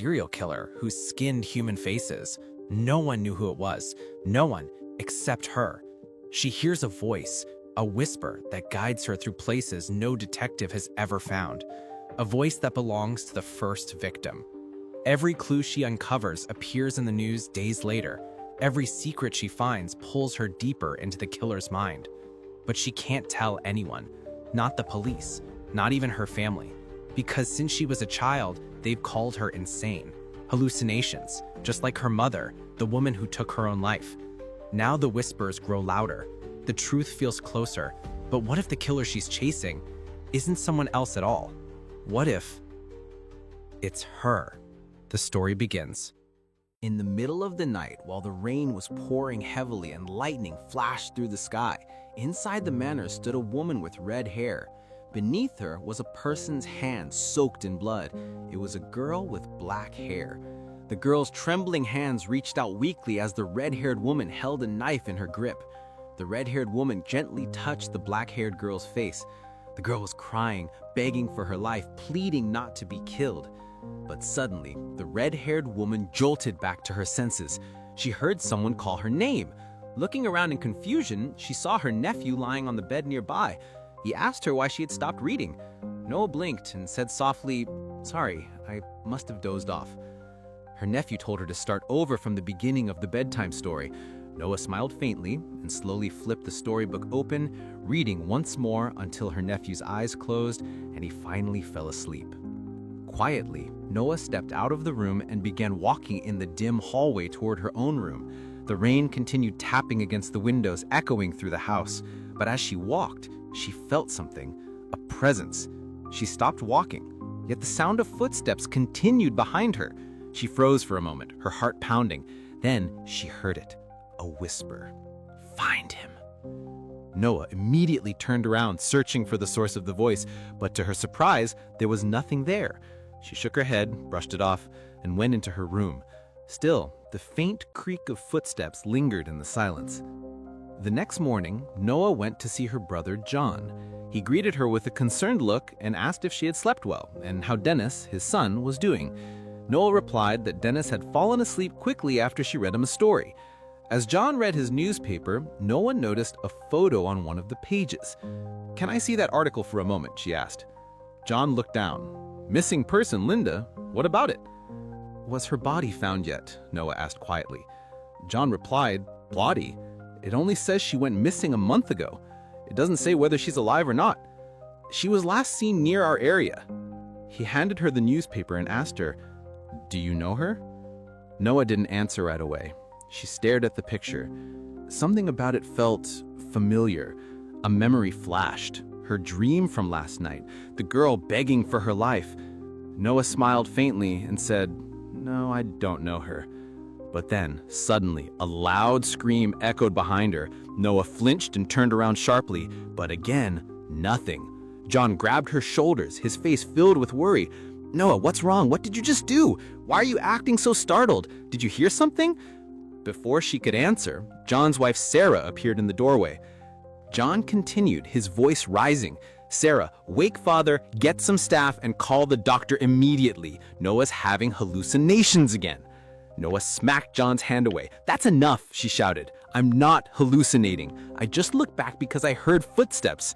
serial killer who skinned human faces. No one knew who it was. No one except her. She hears a voice, a whisper that guides her through places no detective has ever found. A voice that belongs to the first victim. Every clue she uncovers appears in the news days later. Every secret she finds pulls her deeper into the killer's mind. But she can't tell anyone, not the police, not even her family, because since she was a child, they've called her insane. Hallucinations, just like her mother, the woman who took her own life. Now the whispers grow louder. The truth feels closer. But what if the killer she's chasing isn't someone else at all? What if it's her? The story begins. In the middle of the night, while the rain was pouring heavily and lightning flashed through the sky, inside the manor stood a woman with red hair. Beneath her was a person's hand soaked in blood. It was a girl with black hair. The girl's trembling hands reached out weakly as the red-haired woman held a knife in her grip. The red-haired woman gently touched the black-haired girl's face. The girl was crying, begging for her life, pleading not to be killed. But suddenly, the red-haired woman jolted back to her senses. She heard someone call her name. Looking around in confusion, she saw her nephew lying on the bed nearby. He asked her why she had stopped reading. Noah blinked and said softly, "Sorry, I must have dozed off." Her nephew told her to start over from the beginning of the bedtime story. Noah smiled faintly and slowly flipped the storybook open, reading once more until her nephew's eyes closed and he finally fell asleep. Quietly, Noah stepped out of the room and began walking in the dim hallway toward her own room. The rain continued tapping against the windows, echoing through the house. But as she walked, she felt something, a presence. She stopped walking, yet the sound of footsteps continued behind her. She froze for a moment, her heart pounding. Then she heard it, a whisper. "Find him." Noah immediately turned around, searching for the source of the voice, but to her surprise, there was nothing there. She shook her head, brushed it off, and went into her room. Still, the faint creak of footsteps lingered in the silence. The next morning, Noah went to see her brother John. He greeted her with a concerned look and asked if she had slept well and how Dennis, his son, was doing. Noah replied that Dennis had fallen asleep quickly after she read him a story. As John read his newspaper, Noah noticed a photo on one of the pages. "Can I see that article for a moment?" she asked. John looked down. "Missing person, Linda. What about it?" "Was her body found yet?" Noah asked quietly. John replied, "Body? It only says she went missing a month ago. It doesn't say whether she's alive or not. She was last seen near our area." He handed her the newspaper and asked her, "Do you know her?" Noah didn't answer right away. She stared at the picture. Something about it felt familiar. A memory flashed. Her dream from last night, the girl begging for her life. Noah smiled faintly and said, "No, I don't know her." But then, suddenly, a loud scream echoed behind her. Noah flinched and turned around sharply, but again, nothing. John grabbed her shoulders, his face filled with worry. "Noah, what's wrong? What did you just do? Why are you acting so startled? Did you hear something?" Before she could answer, John's wife Sarah appeared in the doorway. John continued, his voice rising. "Sarah, wake father, get some staff, and call the doctor immediately. Noah's having hallucinations again." Noah smacked John's hand away. "That's enough," she shouted. "I'm not hallucinating. I just looked back because I heard footsteps."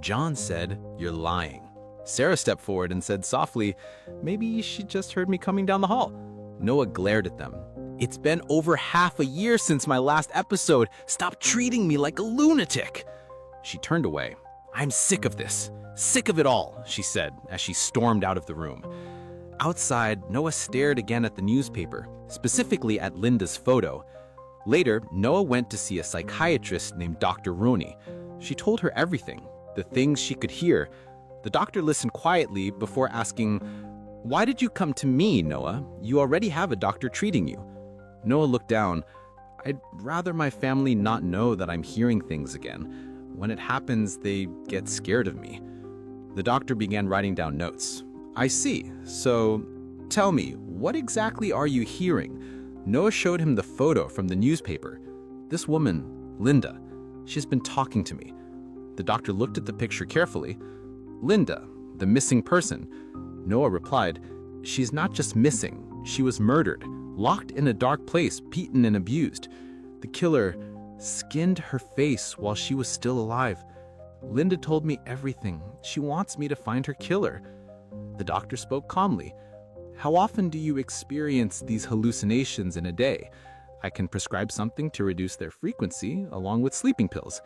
John said, "You're lying." Sarah stepped forward and said softly, "Maybe she just heard me coming down the hall." Noah glared at them. "It's been over half a year since my last episode. Stop treating me like a lunatic." She turned away. "I'm sick of this. Sick of it all," she said as she stormed out of the room. Outside, Noah stared again at the newspaper, specifically at Linda's photo. Later, Noah went to see a psychiatrist named Dr. Roney. She told her everything, the things she could hear. The doctor listened quietly before asking, "Why did you come to me, Noah? You already have a doctor treating you." Noah looked down. "I'd rather my family not know that I'm hearing things again. When it happens, they get scared of me." The doctor began writing down notes. "I see. So, tell me, what exactly are you hearing?" Noah showed him the photo from the newspaper. "This woman, Linda, she's been talking to me." The doctor looked at the picture carefully. "Linda, the missing person." Noah replied, "She's not just missing, She was murdered, locked in a dark place, beaten and abused. The killer skinned her face while she was still alive. Linda told me everything. She wants me to find her killer." The doctor spoke calmly. "How often do you experience these hallucinations in a day? I can prescribe something to reduce their frequency, along with sleeping pills."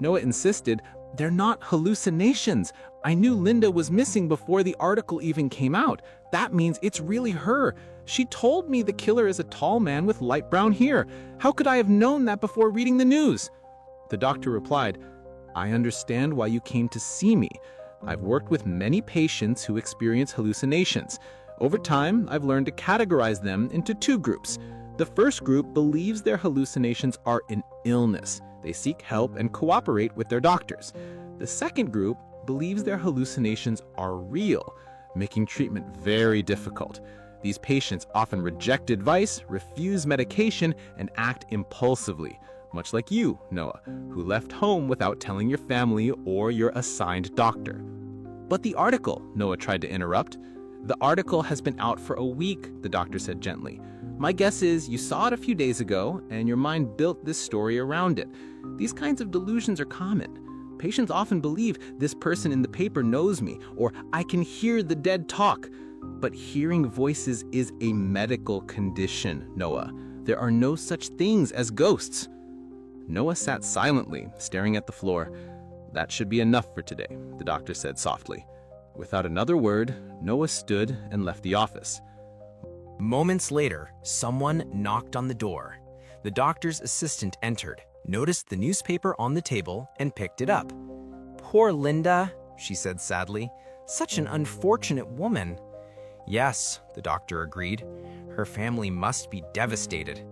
Noah insisted, "They're not hallucinations. I knew Linda was missing before the article even came out. That means it's really her. She told me the killer is a tall man with light brown hair. How could I have known that before reading the news?" The doctor replied, "I understand why you came to see me. I've worked with many patients who experience hallucinations. Over time, I've learned to categorize them into two groups. The first group believes their hallucinations are an illness. They seek help and cooperate with their doctors. The second group believes their hallucinations are real, making treatment very difficult. These patients often reject advice, refuse medication, and act impulsively, much like you, Noah, who left home without telling your family or your assigned doctor." "But the article," Noah tried to interrupt. "The article has been out for a week," the doctor said gently. "My guess is you saw it a few days ago, and your mind built this story around it. These kinds of delusions are common. Patients often believe this person in the paper knows me, or I can hear the dead talk. But hearing voices is a medical condition, Noah. There are no such things as ghosts." Noah sat silently, staring at the floor. "That should be enough for today," the doctor said softly. Without another word, Noah stood and left the office. Moments later, someone knocked on the door. The doctor's assistant entered, noticed the newspaper on the table, and picked it up. "Poor Linda," she said sadly. "Such an unfortunate woman." "Yes," the doctor agreed. "Her family must be devastated.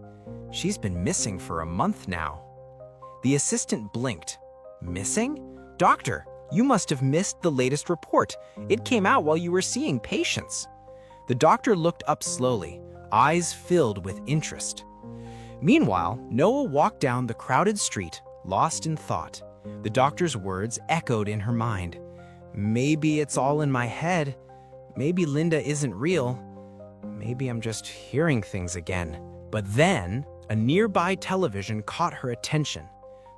She's been missing for a month now." The assistant blinked. "Missing? Doctor, you must have missed the latest report. It came out while you were seeing patients." The doctor looked up slowly, eyes filled with interest. Meanwhile, Noah walked down the crowded street, lost in thought. The doctor's words echoed in her mind. "Maybe it's all in my head. Maybe Linda isn't real. Maybe I'm just hearing things again." But then, a nearby television caught her attention.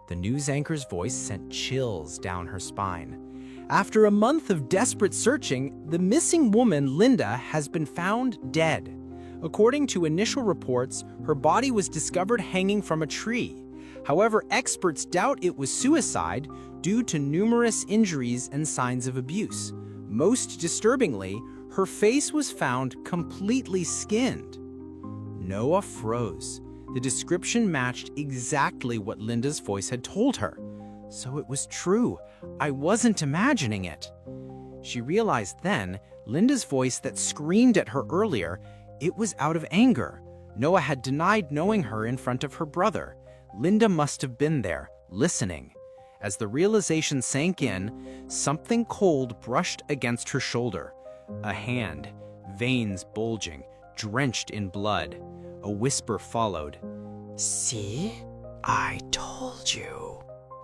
The news anchor's voice sent chills down her spine. After a month of desperate searching, the missing woman, Linda, has been found dead. According to initial reports, her body was discovered hanging from a tree. However, experts doubt it was suicide due to numerous injuries and signs of abuse. Most disturbingly, her face was found completely skinned. Noah froze. The description matched exactly what Linda's voice had told her. So it was true. I wasn't imagining it. She realized then, Linda's voice that screamed at her earlier, it was out of anger. Noah had denied knowing her in front of her brother. Linda must have been there, listening. As the realization sank in, something cold brushed against her shoulder. A hand, veins bulging, drenched in blood. A whisper followed. "See? I told you."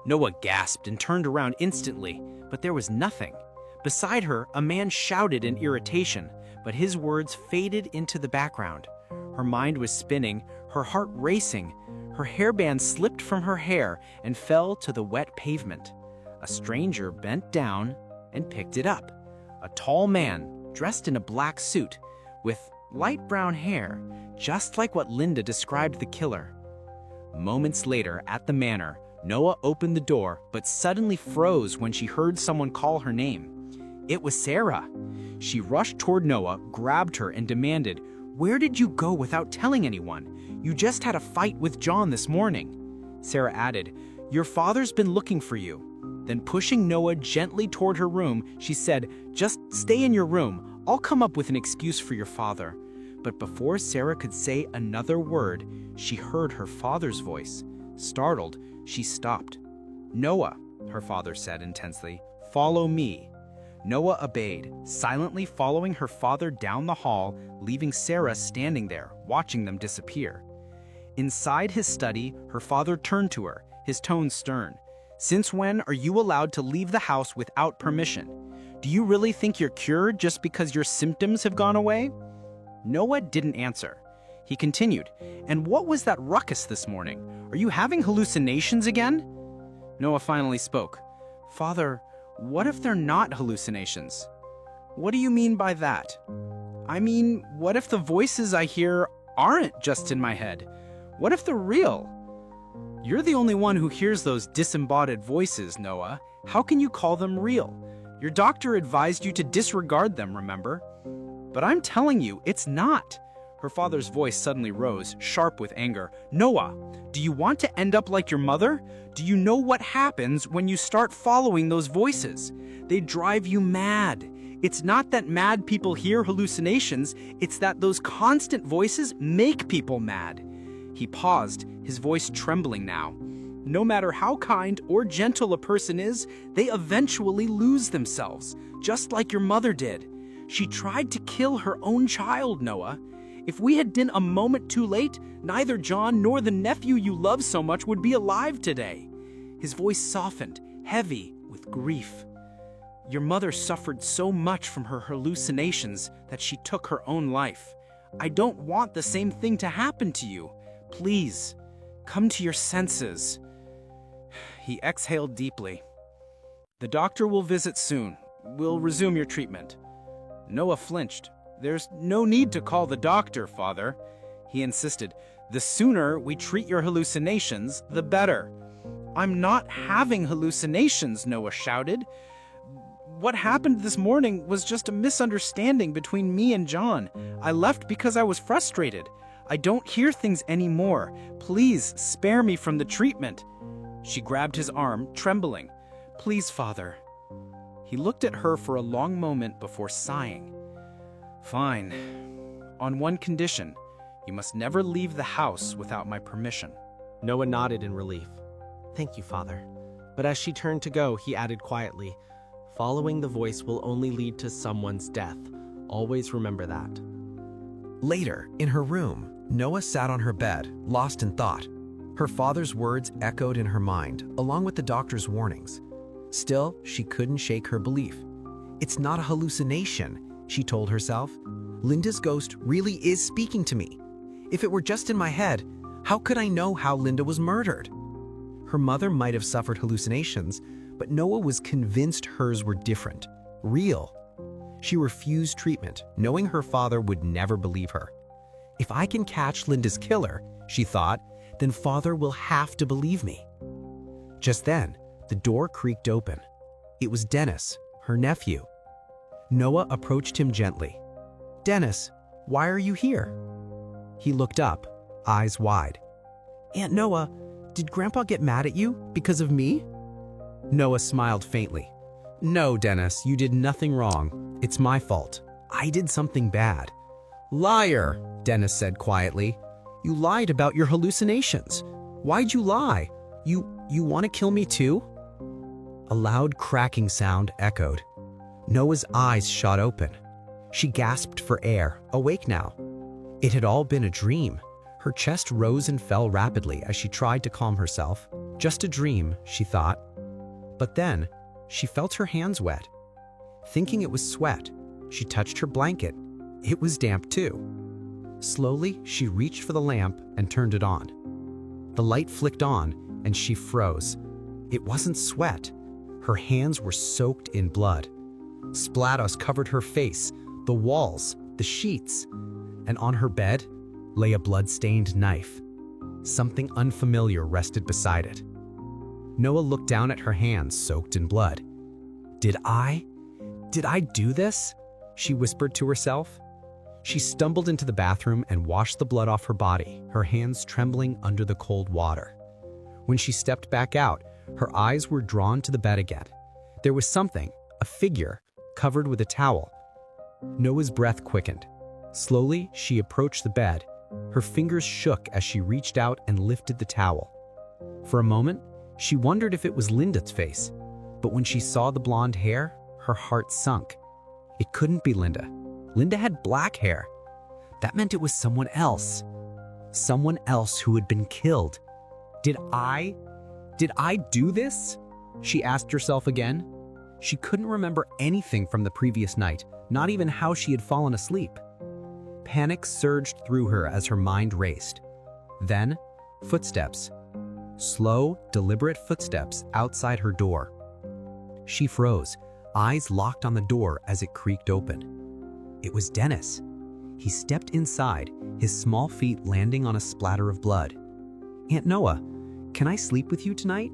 Noah gasped and turned around instantly, but there was nothing. Beside her, a man shouted in irritation, but his words faded into the background. Her mind was spinning, her heart racing. Her hairband slipped from her hair and fell to the wet pavement. A stranger bent down and picked it up. A tall man, dressed in a black suit, with light brown hair, just like what Linda described the killer. Moments later, at the manor, Noah opened the door, but suddenly froze when she heard someone call her name. It was Sarah. She rushed toward Noah, grabbed her, and demanded, "Where did you go without telling anyone? You just had a fight with John this morning." Sarah added, "Your father's been looking for you." Then pushing Noah gently toward her room, she said, "Just stay in your room. I'll come up with an excuse for your father." But before Sarah could say another word, she heard her father's voice. Startled, she stopped. "Noah," her father said intensely, "follow me." Noah obeyed, silently following her father down the hall, leaving Sarah standing there, watching them disappear. Inside his study, her father turned to her, his tone stern. "Since when are you allowed to leave the house without permission? Do you really think you're cured just because your symptoms have gone away?" Noah didn't answer. He continued, "And what was that ruckus this morning? Are you having hallucinations again?" Noah finally spoke. "Father, what if they're not hallucinations?" "What do you mean by that?" "I mean, what if the voices I hear aren't just in my head? What if they're real?" "You're the only one who hears those disembodied voices, Noah. How can you call them real? Your doctor advised you to disregard them, remember?" "But I'm telling you, it's not." Her father's voice suddenly rose, sharp with anger. "Noah, do you want to end up like your mother? Do you know what happens when you start following those voices? They drive you mad. It's not that mad people hear hallucinations, it's that those constant voices make people mad." He paused, his voice trembling now. "No matter how kind or gentle a person is, they eventually lose themselves, just like your mother did. She tried to kill her own child, Noah. If we had been a moment too late, neither John nor the nephew you love so much would be alive today." His voice softened, heavy with grief. "Your mother suffered so much from her hallucinations that she took her own life. I don't want the same thing to happen to you. Please, come to your senses." He exhaled deeply. "The doctor will visit soon. We'll resume your treatment." Noah flinched. "There's no need to call the doctor, Father," he insisted. "The sooner we treat your hallucinations, the better." "I'm not having hallucinations," Noah shouted. "What happened this morning was just a misunderstanding between me and John. I left because I was frustrated. I don't hear things anymore. Please spare me from the treatment." She grabbed his arm, trembling. "Please, Father." He looked at her for a long moment before sighing. "Fine. On one condition. You must never leave the house without my permission." Noah nodded in relief. "Thank you, Father." But as she turned to go, he added quietly, "Following the voice will only lead to someone's death. Always remember that." Later, in her room, Noah sat on her bed, lost in thought. Her father's words echoed in her mind, along with the doctor's warnings. Still, she couldn't shake her belief. "It's not a hallucination," she told herself. "Linda's ghost really is speaking to me. If it were just in my head, how could I know how Linda was murdered?" Her mother might have suffered hallucinations, but Noah was convinced hers were different, real. She refused treatment, knowing her father would never believe her. "If I can catch Linda's killer," she thought, "then Father will have to believe me." Just then, the door creaked open. It was Dennis, her nephew. Noah approached him gently. "Dennis, why are you here?" He looked up, eyes wide. "Aunt Noah, did Grandpa get mad at you because of me?" Noah smiled faintly. "No, Dennis, you did nothing wrong. It's my fault. I did something bad." "Liar," Dennis said quietly. "You lied about your hallucinations. Why'd you lie? You want to kill me too?" A loud cracking sound echoed. Noah's eyes shot open. She gasped for air, awake now. It had all been a dream. Her chest rose and fell rapidly as she tried to calm herself. Just a dream, she thought. But then, she felt her hands wet. Thinking it was sweat, she touched her blanket. It was damp too. Slowly, she reached for the lamp and turned it on. The light flicked on, and she froze. It wasn't sweat. Her hands were soaked in blood. Splatters covered her face, the walls, the sheets, and on her bed lay a blood-stained knife. Something unfamiliar rested beside it. Noah looked down at her hands soaked in blood. Did I do this?" she whispered to herself. She stumbled into the bathroom and washed the blood off her body, her hands trembling under the cold water. When she stepped back out, her eyes were drawn to the bed again. There was something, a figure, covered with a towel. Noah's breath quickened. Slowly, she approached the bed. Her fingers shook as she reached out and lifted the towel. For a moment, she wondered if it was Linda's face, but when she saw the blonde hair, her heart sunk. It couldn't be Linda. Linda had black hair. That meant it was someone else. Someone else who had been killed. Did I do this? She asked herself again. She couldn't remember anything from the previous night, not even how she had fallen asleep. Panic surged through her as her mind raced. Then, footsteps. Slow, deliberate footsteps outside her door. She froze, eyes locked on the door as it creaked open. It was Dennis. He stepped inside, his small feet landing on a splatter of blood. "Aunt Noah, can I sleep with you tonight?"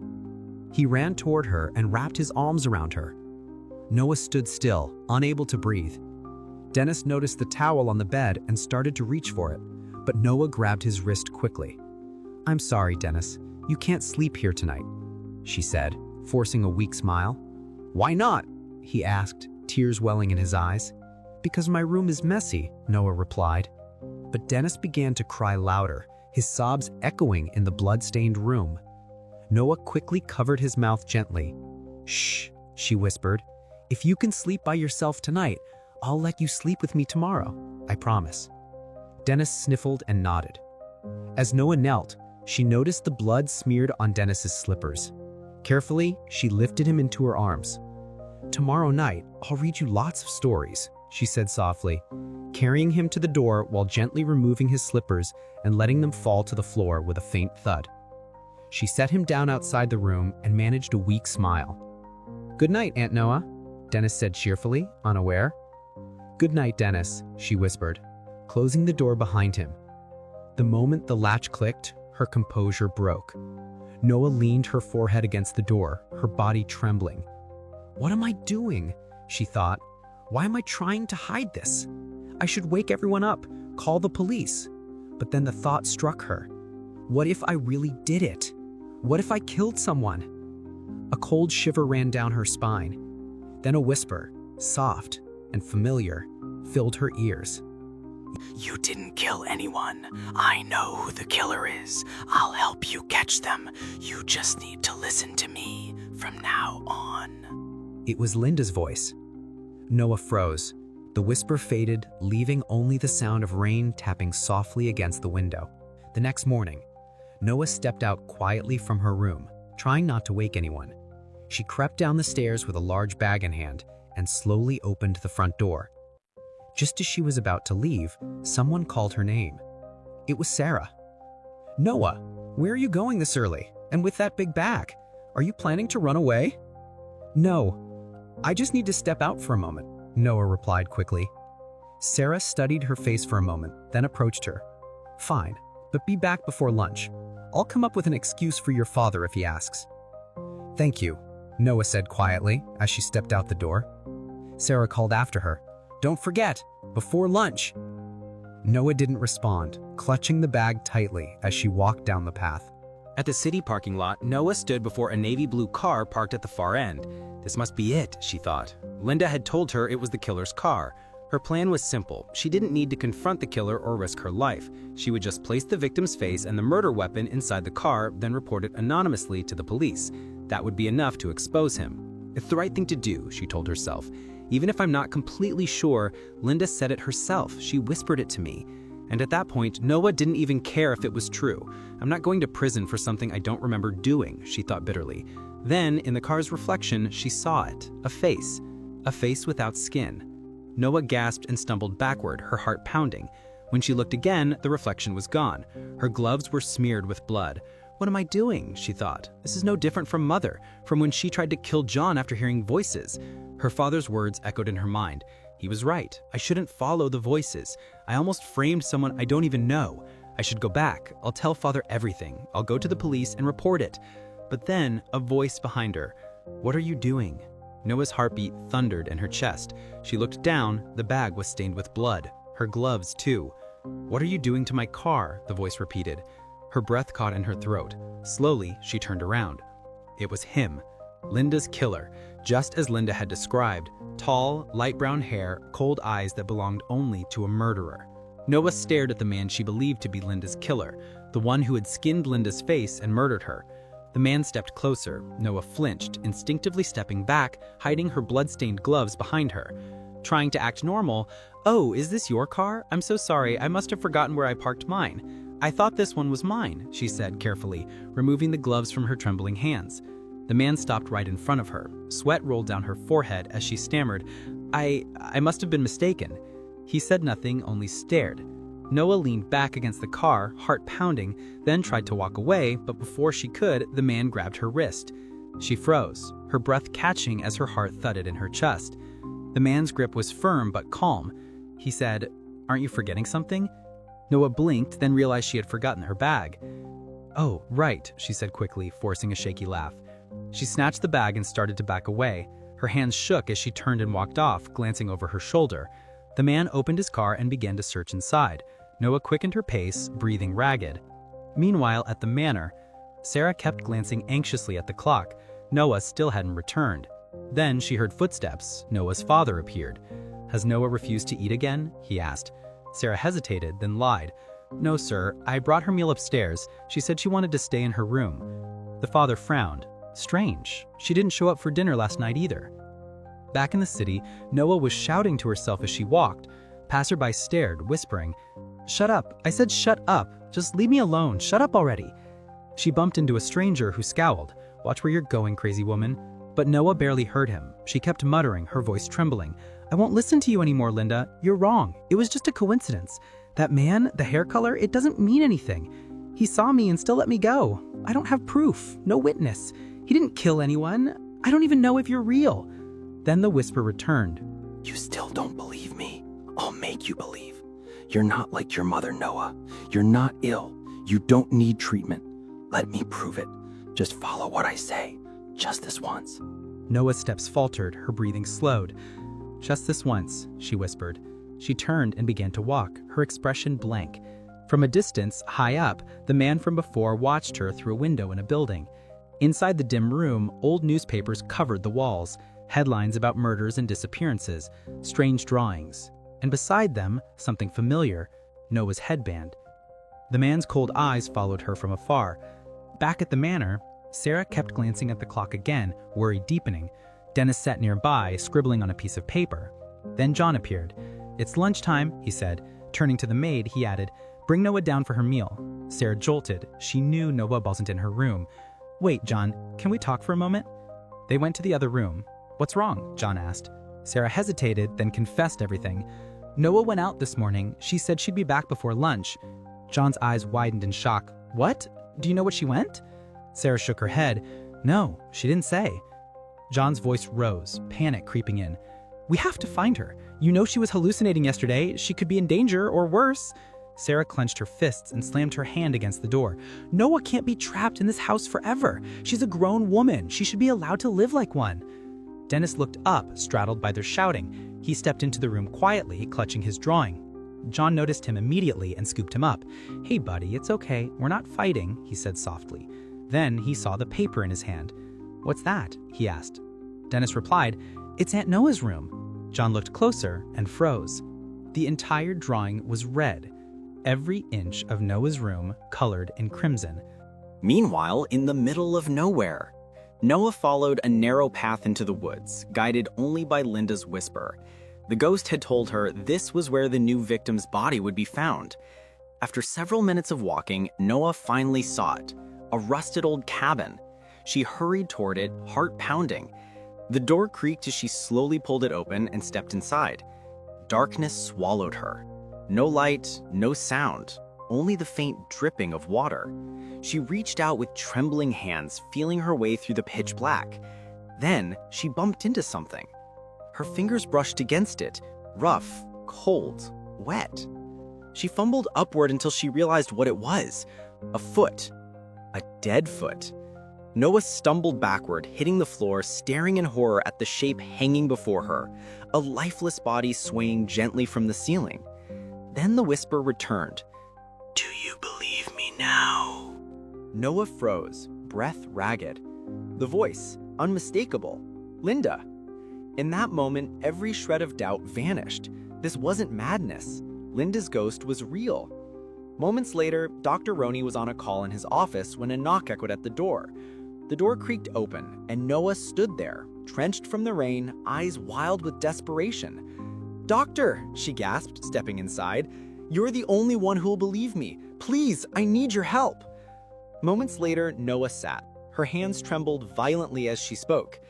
He ran toward her and wrapped his arms around her. Noah stood still, unable to breathe. Dennis noticed the towel on the bed and started to reach for it, but Noah grabbed his wrist quickly. "I'm sorry, Dennis. You can't sleep here tonight," she said, forcing a weak smile. "Why not?" he asked, tears welling in his eyes. "Because my room is messy," Noah replied. But Dennis began to cry louder, his sobs echoing in the blood-stained room. Noah quickly covered his mouth gently. "Shh," she whispered. "If you can sleep by yourself tonight, I'll let you sleep with me tomorrow. I promise." Dennis sniffled and nodded. As Noah knelt, she noticed the blood smeared on Dennis's slippers. Carefully, she lifted him into her arms. "Tomorrow night, I'll read you lots of stories," she said softly, carrying him to the door while gently removing his slippers and letting them fall to the floor with a faint thud. She set him down outside the room and managed a weak smile. "Good night, Aunt Noah," Dennis said cheerfully, unaware. "Good night, Dennis," she whispered, closing the door behind him. The moment the latch clicked, her composure broke. Noah leaned her forehead against the door, her body trembling. "What am I doing?" she thought. "Why am I trying to hide this? I should wake everyone up, call the police." But then the thought struck her. What if I really did it? What if I killed someone? A cold shiver ran down her spine. Then a whisper, soft and familiar, filled her ears. You didn't kill anyone. I know who the killer is. I'll help you catch them. You just need to listen to me from now on. It was Linda's voice. Noah froze. The whisper faded, leaving only the sound of rain tapping softly against the window. The next morning, Noah stepped out quietly from her room, trying not to wake anyone. She crept down the stairs with a large bag in hand and slowly opened the front door. Just as she was about to leave, someone called her name. It was Sarah. "Noah, where are you going this early? And with that big bag? Are you planning to run away?" "No, I just need to step out for a moment," Noah replied quickly. Sarah studied her face for a moment, then approached her. "Fine, but be back before lunch. I'll come up with an excuse for your father if he asks." "Thank you," Noah said quietly as she stepped out the door. Sarah called after her, "Don't forget, before lunch." Noah didn't respond, clutching the bag tightly as she walked down the path. At the city parking lot, Noah stood before a navy blue car parked at the far end. This must be it, she thought. Linda had told her it was the killer's car. Her plan was simple. She didn't need to confront the killer or risk her life. She would just place the victim's face and the murder weapon inside the car, then report it anonymously to the police. That would be enough to expose him. It's the right thing to do, she told herself. Even if I'm not completely sure, Linda said it herself. She whispered it to me. And at that point, Noah didn't even care if it was true. I'm not going to prison for something I don't remember doing, she thought bitterly. Then, in the car's reflection, she saw it. A face without skin. Noah gasped and stumbled backward, her heart pounding. When she looked again, the reflection was gone. Her gloves were smeared with blood. What am I doing? She thought. This is no different from Mother, from when she tried to kill John after hearing voices. Her father's words echoed in her mind. He was right. I shouldn't follow the voices. I almost framed someone I don't even know. I should go back. I'll tell Father everything. I'll go to the police and report it. But then, a voice behind her. What are you doing? Noah's heartbeat thundered in her chest. She looked down. The bag was stained with blood. Her gloves, too. What are you doing to my car? The voice repeated. Her breath caught in her throat. Slowly, she turned around. It was him. Linda's killer, just as Linda had described. Tall, light brown hair, cold eyes that belonged only to a murderer. Noah stared at the man she believed to be Linda's killer, the one who had skinned Linda's face and murdered her. The man stepped closer. Noah flinched, instinctively stepping back, hiding her blood-stained gloves behind her. Trying to act normal, "Oh, is this your car? I'm so sorry, I must have forgotten where I parked mine. I thought this one was mine," she said carefully, removing the gloves from her trembling hands. The man stopped right in front of her. Sweat rolled down her forehead as she stammered, I must have been mistaken." He said nothing, only stared. Noah leaned back against the car, heart pounding, then tried to walk away, but before she could, the man grabbed her wrist. She froze, her breath catching as her heart thudded in her chest. The man's grip was firm but calm. He said, "Aren't you forgetting something?" Noah blinked, then realized she had forgotten her bag. "Oh, right," she said quickly, forcing a shaky laugh. She snatched the bag and started to back away. Her hands shook as she turned and walked off, glancing over her shoulder. The man opened his car and began to search inside. Noah quickened her pace, breathing ragged. Meanwhile, at the manor, Sarah kept glancing anxiously at the clock. Noah still hadn't returned. Then she heard footsteps. Noah's father appeared. "Has Noah refused to eat again?" he asked. Sarah hesitated, then lied. "No, sir. I brought her meal upstairs. She said she wanted to stay in her room." The father frowned. "Strange. She didn't show up for dinner last night either." Back in the city, Noah was shouting to herself as she walked. Passerby stared, whispering, "Shut up. I said shut up. Just leave me alone. Shut up already." She bumped into a stranger who scowled. "Watch where you're going, crazy woman." But Noah barely heard him. She kept muttering, her voice trembling. "I won't listen to you anymore, Linda. You're wrong. It was just a coincidence. That man, the hair color, it doesn't mean anything. He saw me and still let me go. I don't have proof, no witness. He didn't kill anyone. I don't even know if you're real." Then the whisper returned. "You still don't believe me? I'll make you believe. You're not like your mother, Noah. You're not ill. You don't need treatment. Let me prove it. Just follow what I say. Just this once." Noah's steps faltered, her breathing slowed. "Just this once," she whispered. She turned and began to walk, her expression blank. From a distance, high up, the man from before watched her through a window in a building. Inside the dim room, old newspapers covered the walls, headlines about murders and disappearances, strange drawings. And beside them, something familiar, Noah's headband. The man's cold eyes followed her from afar. Back at the manor, Sarah kept glancing at the clock again, worry deepening. Dennis sat nearby, scribbling on a piece of paper. Then John appeared. "It's lunchtime," he said. Turning to the maid, he added, "Bring Noah down for her meal." Sarah jolted. She knew Noah wasn't in her room. "Wait, John, can we talk for a moment?" They went to the other room. "What's wrong?" John asked. Sarah hesitated, then confessed everything. "Noah went out this morning. She said she'd be back before lunch." John's eyes widened in shock. "What? Do you know what she went?" Sarah shook her head. "No, she didn't say." John's voice rose, panic creeping in. "We have to find her. You know she was hallucinating yesterday. She could be in danger, or worse." Sarah clenched her fists and slammed her hand against the door. "Noah can't be trapped in this house forever. She's a grown woman. She should be allowed to live like one." Dennis looked up, straddled by their shouting. He stepped into the room quietly, clutching his drawing. John noticed him immediately and scooped him up. "Hey, buddy, it's okay. We're not fighting," he said softly. Then he saw the paper in his hand. "What's that?" he asked. Dennis replied, "It's Aunt Noah's room." John looked closer and froze. The entire drawing was red. Every inch of Noah's room colored in crimson. Meanwhile, in the middle of nowhere, Noah followed a narrow path into the woods, guided only by Linda's whisper. The ghost had told her this was where the new victim's body would be found. After several minutes of walking, Noah finally saw it, a rusted old cabin. She hurried toward it, heart pounding. The door creaked as she slowly pulled it open and stepped inside. Darkness swallowed her. No light, no sound, only the faint dripping of water. She reached out with trembling hands, feeling her way through the pitch black. Then she bumped into something. Her fingers brushed against it, rough, cold, wet. She fumbled upward until she realized what it was. A foot. A dead foot. Noah stumbled backward, hitting the floor, staring in horror at the shape hanging before her, a lifeless body swaying gently from the ceiling. Then the whisper returned. "Do you believe me now?" Noah froze, breath ragged. The voice, unmistakable. Linda. In that moment, every shred of doubt vanished. This wasn't madness. Linda's ghost was real. Moments later, Dr. Roney was on a call in his office when a knock echoed at the door. The door creaked open, and Noah stood there, drenched from the rain, eyes wild with desperation. "Doctor," she gasped, stepping inside, "you're the only one who'll believe me. Please, I need your help." Moments later, Noah sat. Her hands trembled violently as she spoke.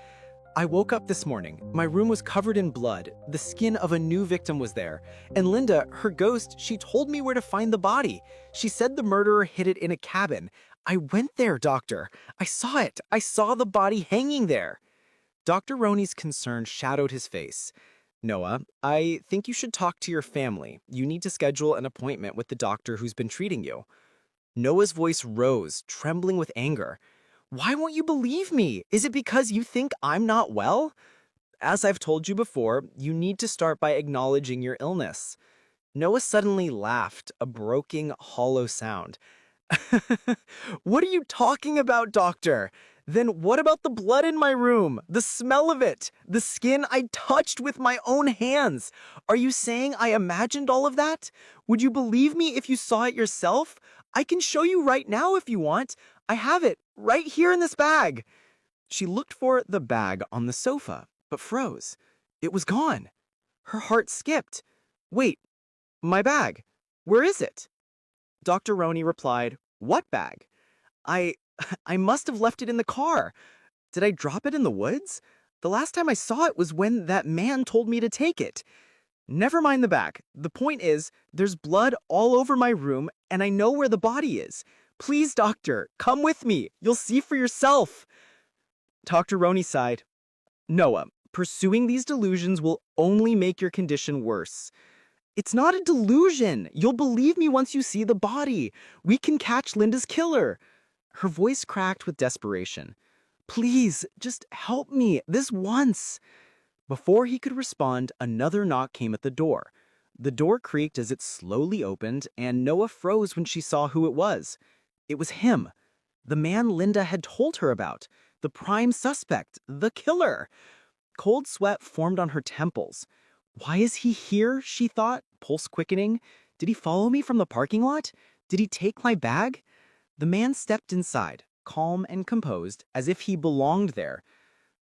I woke up this morning. My room was covered in blood. The skin of a new victim was there. And Linda, her ghost, she told me where to find the body. She said the murderer hid it in a cabin. I went there, Doctor. I saw it. I saw the body hanging there. Dr. Roney's concern shadowed his face. Noah, I think you should talk to your family. You need to schedule an appointment with the doctor who's been treating you. Noah's voice rose, trembling with anger. Why won't you believe me? Is it because you think I'm not well? As I've told you before, you need to start by acknowledging your illness. Noah suddenly laughed, a broken, hollow sound. What are you talking about, doctor? Then what about the blood in my room? The smell of it? The skin I touched with my own hands? Are you saying I imagined all of that? Would you believe me if you saw it yourself? I can show you right now if you want. I have it right here in this bag. She looked for the bag on the sofa, but froze. It was gone. Her heart skipped. Wait, my bag. Where is it? Dr. Roney replied, What bag? I must have left it in the car. Did I drop it in the woods? The last time I saw it was when that man told me to take it. Never mind the bag. The point is, there's blood all over my room, and I know where the body is. Please, doctor, come with me. You'll see for yourself. Dr. Roney sighed. Noah, pursuing these delusions will only make your condition worse. It's not a delusion. You'll believe me once you see the body. We can catch Linda's killer. Her voice cracked with desperation. Please, just help me this once. Before he could respond, another knock came at the door. The door creaked as it slowly opened, and Noah froze when she saw who it was. It was him, the man Linda had told her about, the prime suspect, the killer. Cold sweat formed on her temples. Why is he here, she thought, pulse quickening. Did he follow me from the parking lot? Did he take my bag? The man stepped inside, calm and composed, as if he belonged there.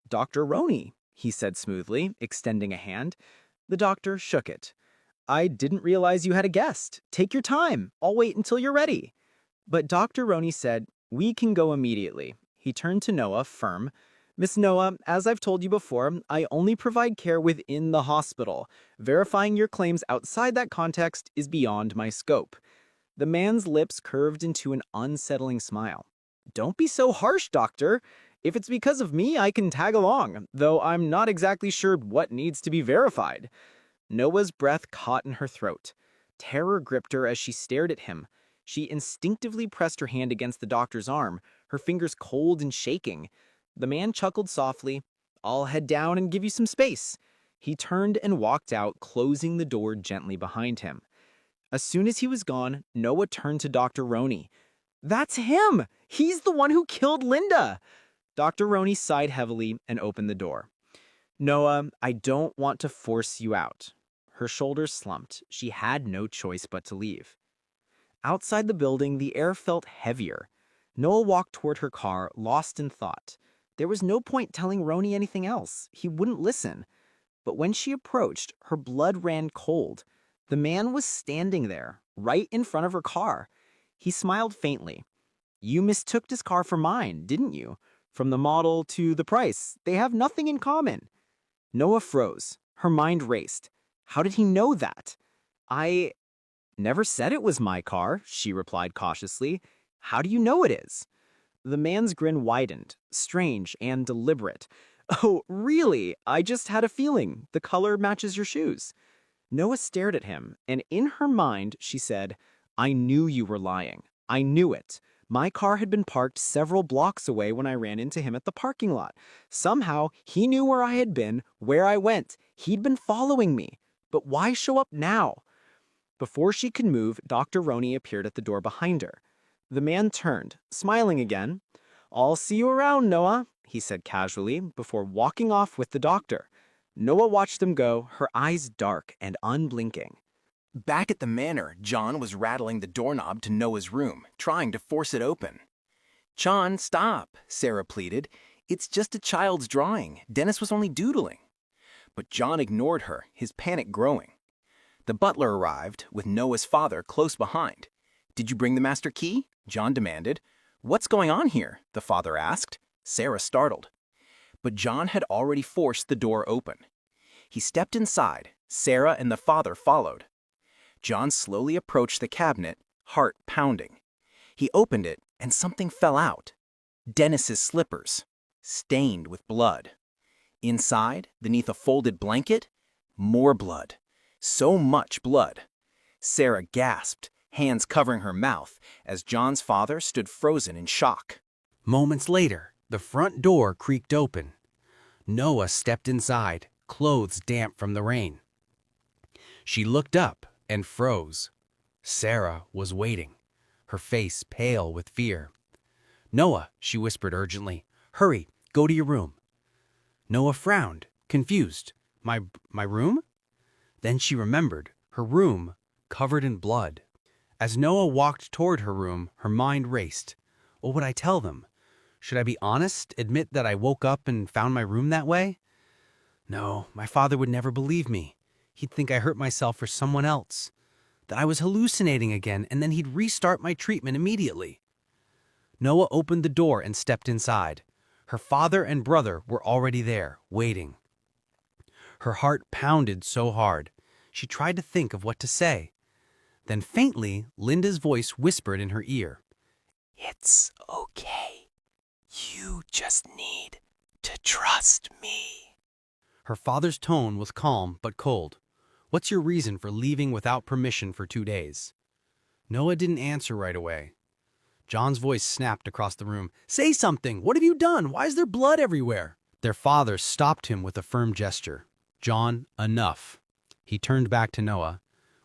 Dr. Roney, he said smoothly, extending a hand. The doctor shook it. I didn't realize you had a guest. Take your time. I'll wait until you're ready. But Dr. Roney said, We can go immediately. He turned to Noah, firm. Miss Noah, as I've told you before, I only provide care within the hospital. Verifying your claims outside that context is beyond my scope. The man's lips curved into an unsettling smile. Don't be so harsh, doctor. If it's because of me, I can tag along, though I'm not exactly sure what needs to be verified. Noah's breath caught in her throat. Terror gripped her as she stared at him. She instinctively pressed her hand against the doctor's arm, her fingers cold and shaking. The man chuckled softly. I'll head down and give you some space. He turned and walked out, closing the door gently behind him. As soon as he was gone, Noah turned to Dr. Roney. That's him! He's the one who killed Linda! Dr. Roney sighed heavily and opened the door. Noah, I don't want to force you out. Her shoulders slumped. She had no choice but to leave. Outside the building, the air felt heavier. Noah walked toward her car, lost in thought. There was no point telling Roney anything else. He wouldn't listen. But when she approached, her blood ran cold. The man was standing there, right in front of her car. He smiled faintly. You mistook this car for mine, didn't you? From the model to the price, they have nothing in common. Noah froze. Her mind raced. How did he know that? I never said it was my car, she replied cautiously. How do you know it is? The man's grin widened, strange and deliberate. Oh, really? I just had a feeling. The color matches your shoes. Noah stared at him, and in her mind, she said, I knew you were lying. I knew it. My car had been parked several blocks away when I ran into him at the parking lot. Somehow, he knew where I had been, where I went. He'd been following me. But why show up now? Before she could move, Dr. Roney appeared at the door behind her. The man turned, smiling again. I'll see you around, Noah, he said casually, before walking off with the doctor. Noah watched them go, her eyes dark and unblinking. Back at the manor, John was rattling the doorknob to Noah's room, trying to force it open. John, stop, Sarah pleaded. It's just a child's drawing. Dennis was only doodling. But John ignored her, his panic growing. The butler arrived, with Noah's father close behind. Did you bring the master key? John demanded. What's going on here? The father asked. Sarah startled. but John had already forced the door open. He stepped inside. Sarah and the father followed. John slowly approached the cabinet, heart pounding. He opened it, and something fell out. Dennis's slippers, stained with blood. Inside, beneath a folded blanket, more blood. So much blood. Sarah gasped, hands covering her mouth, as John's father stood frozen in shock. Moments later, the front door creaked open. Noah stepped inside, clothes damp from the rain. She looked up and froze. Sarah was waiting, her face pale with fear. "Noah," she whispered urgently, "hurry, go to your room." Noah frowned, confused. My room?" Then she remembered, her room, covered in blood. As Noah walked toward her room, her mind raced. What would I tell them? Should I be honest, admit that I woke up and found my room that way? No, my father would never believe me. He'd think I hurt myself for someone else, that I was hallucinating again, and then he'd restart my treatment immediately. Noah opened the door and stepped inside. Her father and brother were already there, waiting. Her heart pounded so hard, she tried to think of what to say. Then faintly, Linda's voice whispered in her ear, "It's okay. You just need to trust me." Her father's tone was calm but cold. "What's your reason for leaving without permission for 2 days?" Noah didn't answer right away. John's voice snapped across the room. "Say something! What have you done? Why is there blood everywhere?" Their father stopped him with a firm gesture. "John, enough." He turned back to Noah.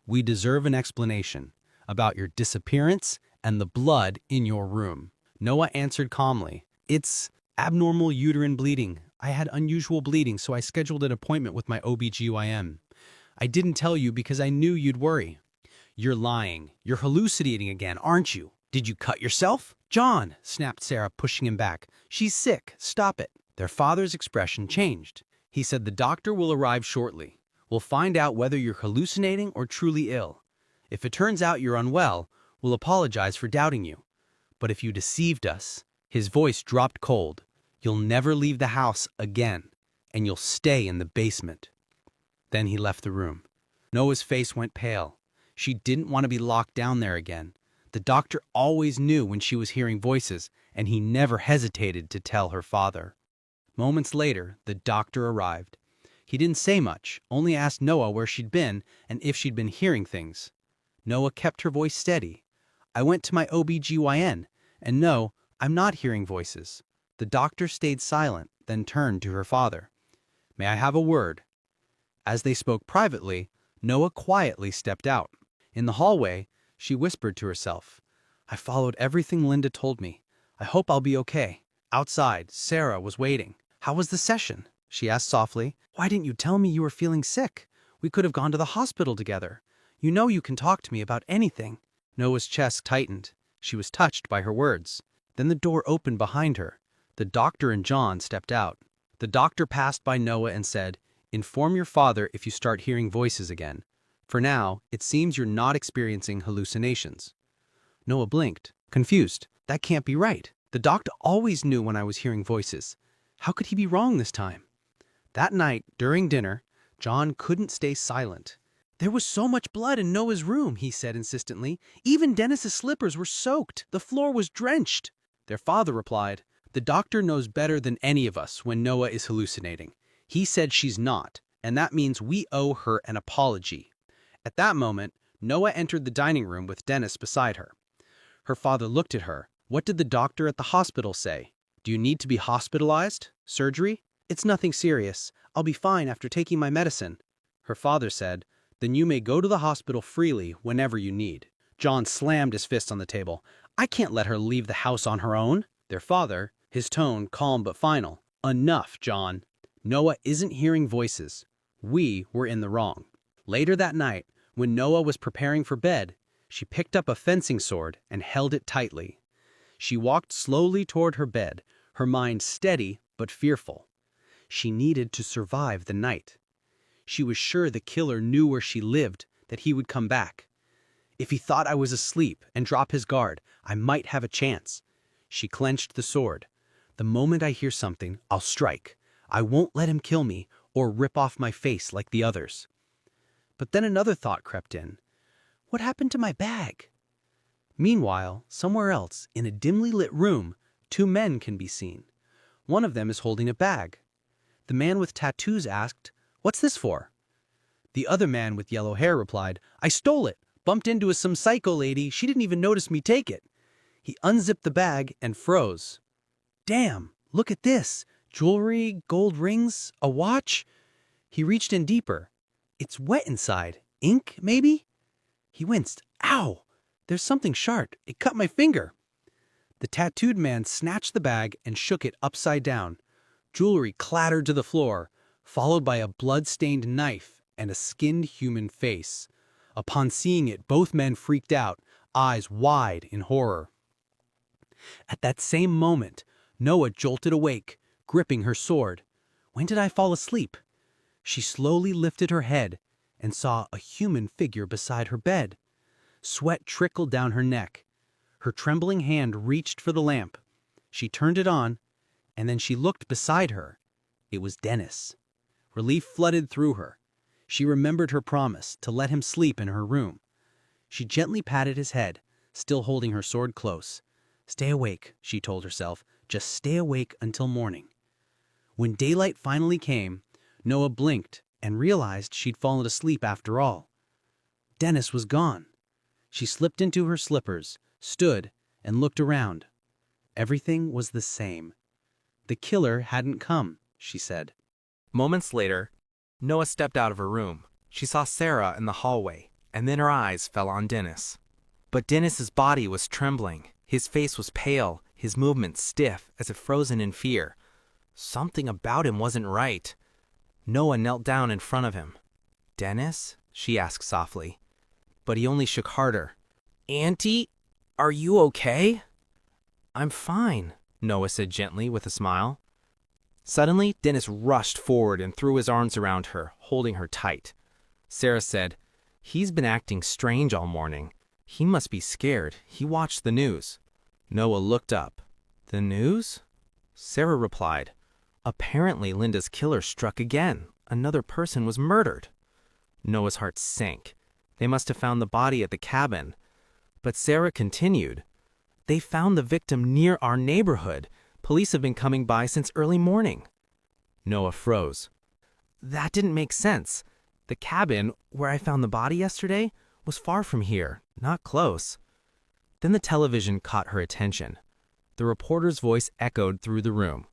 "We deserve an explanation about your disappearance and the blood in your room." Noah answered calmly, "It's abnormal uterine bleeding. I had unusual bleeding, so I scheduled an appointment with my OB/GYN. I didn't tell you because I knew you'd worry." "You're lying. You're hallucinating again, aren't you? Did you cut yourself?" "John," snapped Sarah, pushing him back. "She's sick. Stop it." Their father's expression changed. He said, "The doctor will arrive shortly. We'll find out whether you're hallucinating or truly ill. If it turns out you're unwell, we'll apologize for doubting you. But if you deceived us," his voice dropped cold, "you'll never leave the house again, and you'll stay in the basement." Then he left the room. Noah's face went pale. She didn't want to be locked down there again. The doctor always knew when she was hearing voices, and he never hesitated to tell her father. Moments later, the doctor arrived. He didn't say much, only asked Noah where she'd been and if she'd been hearing things. Noah kept her voice steady. "I went to my OB/GYN, and no, I'm not hearing voices." The doctor stayed silent, then turned to her father. "May I have a word?" As they spoke privately, Noah quietly stepped out. In the hallway, she whispered to herself, "I followed everything Linda told me. I hope I'll be okay." Outside, Sarah was waiting. "How was the session?" she asked softly. "Why didn't you tell me you were feeling sick? We could have gone to the hospital together. You know you can talk to me about anything." Noah's chest tightened. She was touched by her words. Then the door opened behind her. The doctor and John stepped out. The doctor passed by Noah and said, "Inform your father if you start hearing voices again. For now, it seems you're not experiencing hallucinations." Noah blinked, confused. That can't be right. The doctor always knew when I was hearing voices. How could he be wrong this time? That night, during dinner, John couldn't stay silent. "There was so much blood in Noah's room," he said insistently. "Even Dennis's slippers were soaked. The floor was drenched." Their father replied, "The doctor knows better than any of us when Noah is hallucinating. He said she's not, and that means we owe her an apology." At that moment, Noah entered the dining room with Dennis beside her. Her father looked at her. "What did the doctor at the hospital say? Do you need to be hospitalized? Surgery?" "It's nothing serious. I'll be fine after taking my medicine." Her father said, "Then you may go to the hospital freely whenever you need." John slammed his fist on the table. "I can't let her leave the house on her own." Their father, his tone calm but final, "Enough, John. Noah isn't hearing voices. We were in the wrong." Later that night, when Noah was preparing for bed, she picked up a fencing sword and held it tightly. She walked slowly toward her bed, her mind steady but fearful. She needed to survive the night. She was sure the killer knew where she lived, that he would come back. If he thought I was asleep and drop his guard, I might have a chance. She clenched the sword. "The moment I hear something, I'll strike. I won't let him kill me or rip off my face like the others. But then another thought crept in. What happened to my bag? Meanwhile, somewhere else, in a dimly lit room, two men can be seen. One of them is holding a bag. The man with tattoos asked, "What's this for?" The other man with yellow hair replied, "I stole it. Bumped into some psycho lady. She didn't even notice me take it." He unzipped the bag and froze. Damn, look at this. Jewelry, gold rings, a watch. He reached in deeper. It's wet inside. Ink, maybe? He winced. Ow! There's something sharp. It cut my finger. The tattooed man snatched the bag and shook it upside down. Jewelry clattered to the floor, followed by a blood-stained knife and a skinned human face. Upon seeing it, both men freaked out, eyes wide in horror. At that same moment, Noah jolted awake, gripping her sword. When did I fall asleep? She slowly lifted her head and saw a human figure beside her bed. Sweat trickled down her neck. Her trembling hand reached for the lamp. She turned it on, and then she looked beside her. It was Dennis. Relief flooded through her. She remembered her promise to let him sleep in her room. She gently patted his head, still holding her sword close. Stay awake, she told herself. Just stay awake until morning. When daylight finally came, Noah blinked and realized she'd fallen asleep after all. Dennis was gone. She slipped into her slippers, stood, and looked around. Everything was the same. The killer hadn't come, she said. Moments later, Noah stepped out of her room. She saw Sarah in the hallway, and then her eyes fell on Dennis. But Dennis's body was trembling. His face was pale, his movements stiff, as if frozen in fear. Something about him wasn't right. Noah knelt down in front of him. "Dennis?" she asked softly. But he only shook harder. "Auntie, are you okay?" "I'm fine," Noah said gently with a smile. Suddenly, Dennis rushed forward and threw his arms around her, holding her tight. Sarah said, "He's been acting strange all morning. He must be scared. He watched the news." Noah looked up. "The news?" Sarah replied, "Apparently Linda's killer struck again. Another person was murdered." Noah's heart sank. They must have found the body at the cabin. But Sarah continued, "They found the victim near our neighborhood. Police have been coming by since early morning." Noah froze. "That didn't make sense. The cabin, where I found the body yesterday, was far from here, not close." Then the television caught her attention. The reporter's voice echoed through the room.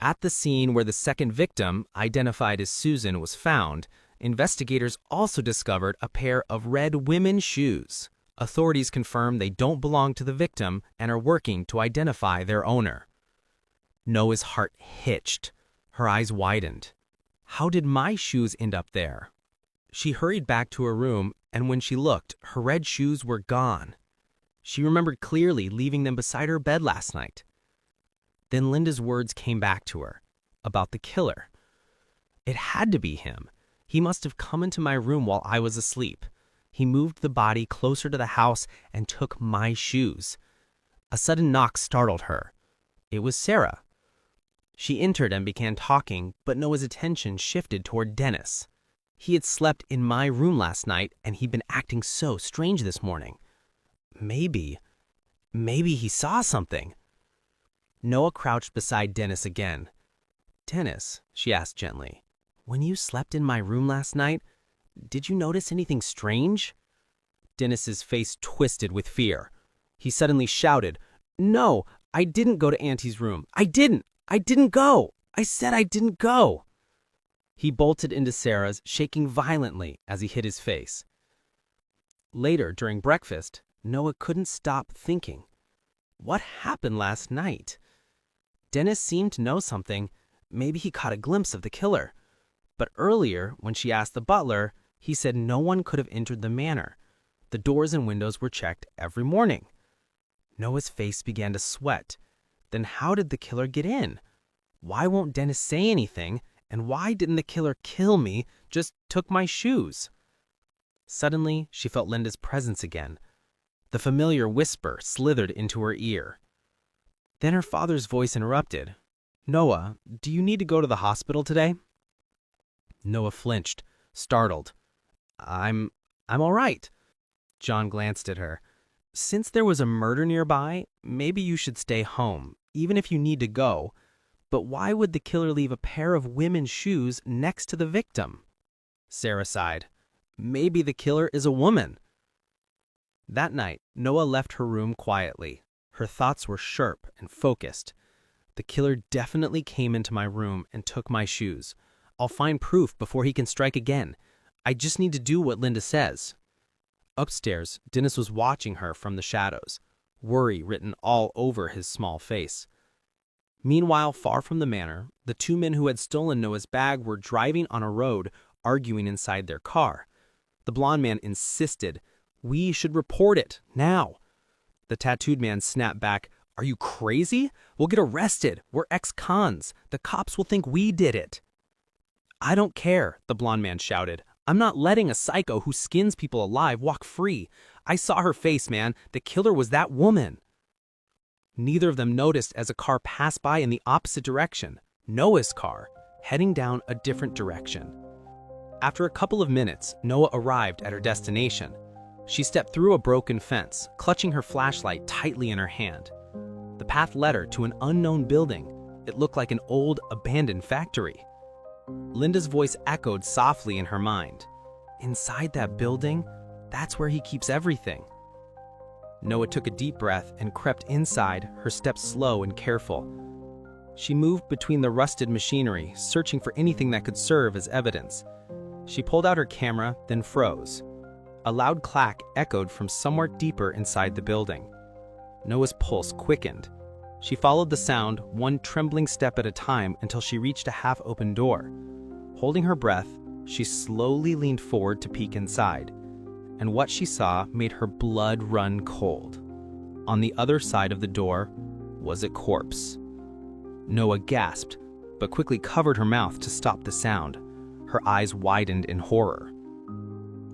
At the scene where the second victim, identified as Susan, was found, investigators also discovered a pair of red women's shoes. Authorities confirm they don't belong to the victim and are working to identify their owner. Noah's heart hitched. Her eyes widened. How did my shoes end up there? She hurried back to her room, and when she looked, her red shoes were gone. She remembered clearly leaving them beside her bed last night. Then Linda's words came back to her, about the killer. It had to be him. He must have come into my room while I was asleep. He moved the body closer to the house and took my shoes. A sudden knock startled her. It was Sarah. She entered and began talking, but Noah's attention shifted toward Dennis. He had slept in my room last night, and he'd been acting so strange this morning. Maybe he saw something. Noah crouched beside Dennis again. "Dennis," she asked gently, "when you slept in my room last night, did you notice anything strange?" Dennis's face twisted with fear. He suddenly shouted, "No, I didn't go to Auntie's room. I didn't go. I said I didn't go." He bolted into Sarah's, shaking violently as he hid his face. Later, during breakfast, Noah couldn't stop thinking. What happened last night? Dennis seemed to know something. Maybe he caught a glimpse of the killer. But earlier, when she asked the butler, he said no one could have entered the manor. The doors and windows were checked every morning. Noah's face began to sweat. Then how did the killer get in? Why won't Dennis say anything? And why didn't the killer kill me, just took my shoes? Suddenly, she felt Linda's presence again. The familiar whisper slithered into her ear. Then her father's voice interrupted. Noah, do you need to go to the hospital today? Noah flinched, startled. I'm all right. John glanced at her. Since there was a murder nearby, maybe you should stay home, even if you need to go. But why would the killer leave a pair of women's shoes next to the victim? Sarah sighed. Maybe the killer is a woman. That night, Noah left her room quietly. Her thoughts were sharp and focused. The killer definitely came into my room and took my shoes. I'll find proof before he can strike again. I just need to do what Linda says. Upstairs, Dennis was watching her from the shadows, worry written all over his small face. Meanwhile, far from the manor, the two men who had stolen Noah's bag were driving on a road, arguing inside their car. The blond man insisted, "We should report it, now." The tattooed man snapped back, "Are you crazy? We'll get arrested. We're ex-cons. The cops will think we did it." "I don't care," the blond man shouted. "I'm not letting a psycho who skins people alive walk free. I saw her face, man. The killer was that woman." Neither of them noticed as a car passed by in the opposite direction, Noah's car, heading down a different direction. After a couple of minutes, Noah arrived at her destination. She stepped through a broken fence, clutching her flashlight tightly in her hand. The path led her to an unknown building. It looked like an old, abandoned factory. Linda's voice echoed softly in her mind. "Inside that building, that's where he keeps everything." Noah took a deep breath and crept inside, her steps slow and careful. She moved between the rusted machinery, searching for anything that could serve as evidence. She pulled out her camera, then froze. A loud clack echoed from somewhere deeper inside the building. Noah's pulse quickened. She followed the sound, one trembling step at a time, until she reached a half-open door. Holding her breath, she slowly leaned forward to peek inside, and what she saw made her blood run cold. On the other side of the door was a corpse. Noah gasped, but quickly covered her mouth to stop the sound. Her eyes widened in horror.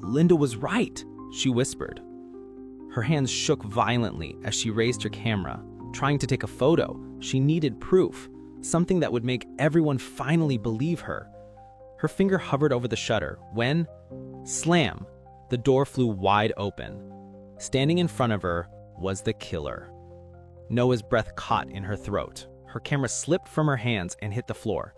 "Linda was right," she whispered. Her hands shook violently as she raised her camera. Trying to take a photo, she needed proof, something that would make everyone finally believe her. Her finger hovered over the shutter when, slam, the door flew wide open. Standing in front of her was the killer. Noah's breath caught in her throat. Her camera slipped from her hands and hit the floor.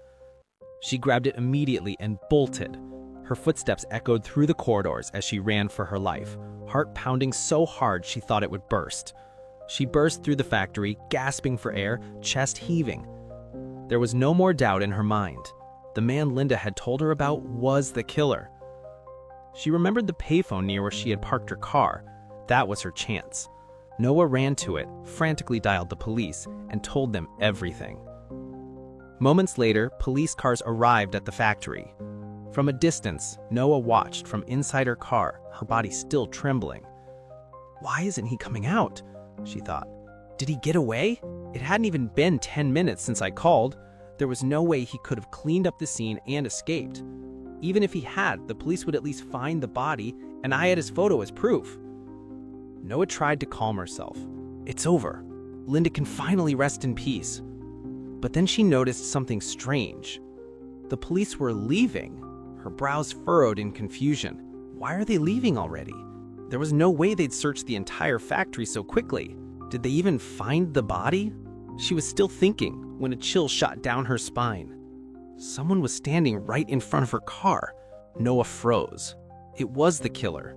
She grabbed it immediately and bolted. Her footsteps echoed through the corridors as she ran for her life, heart pounding so hard she thought it would burst. She burst through the factory, gasping for air, chest heaving. There was no more doubt in her mind. The man Linda had told her about was the killer. She remembered the payphone near where she had parked her car. That was her chance. Noah ran to it, frantically dialed the police, and told them everything. Moments later, police cars arrived at the factory. From a distance, Noah watched from inside her car, her body still trembling. "Why isn't he coming out?" she thought. "Did he get away? It hadn't even been 10 minutes since I called. There was no way he could have cleaned up the scene and escaped. Even if he had, the police would at least find the body, and I had his photo as proof." Noah tried to calm herself. It's over. Linda can finally rest in peace. But then she noticed something strange. The police were leaving. Her brows furrowed in confusion. Why are they leaving already? There was no way they'd searched the entire factory so quickly. Did they even find the body? She was still thinking when a chill shot down her spine. Someone was standing right in front of her car. Noah froze. It was the killer.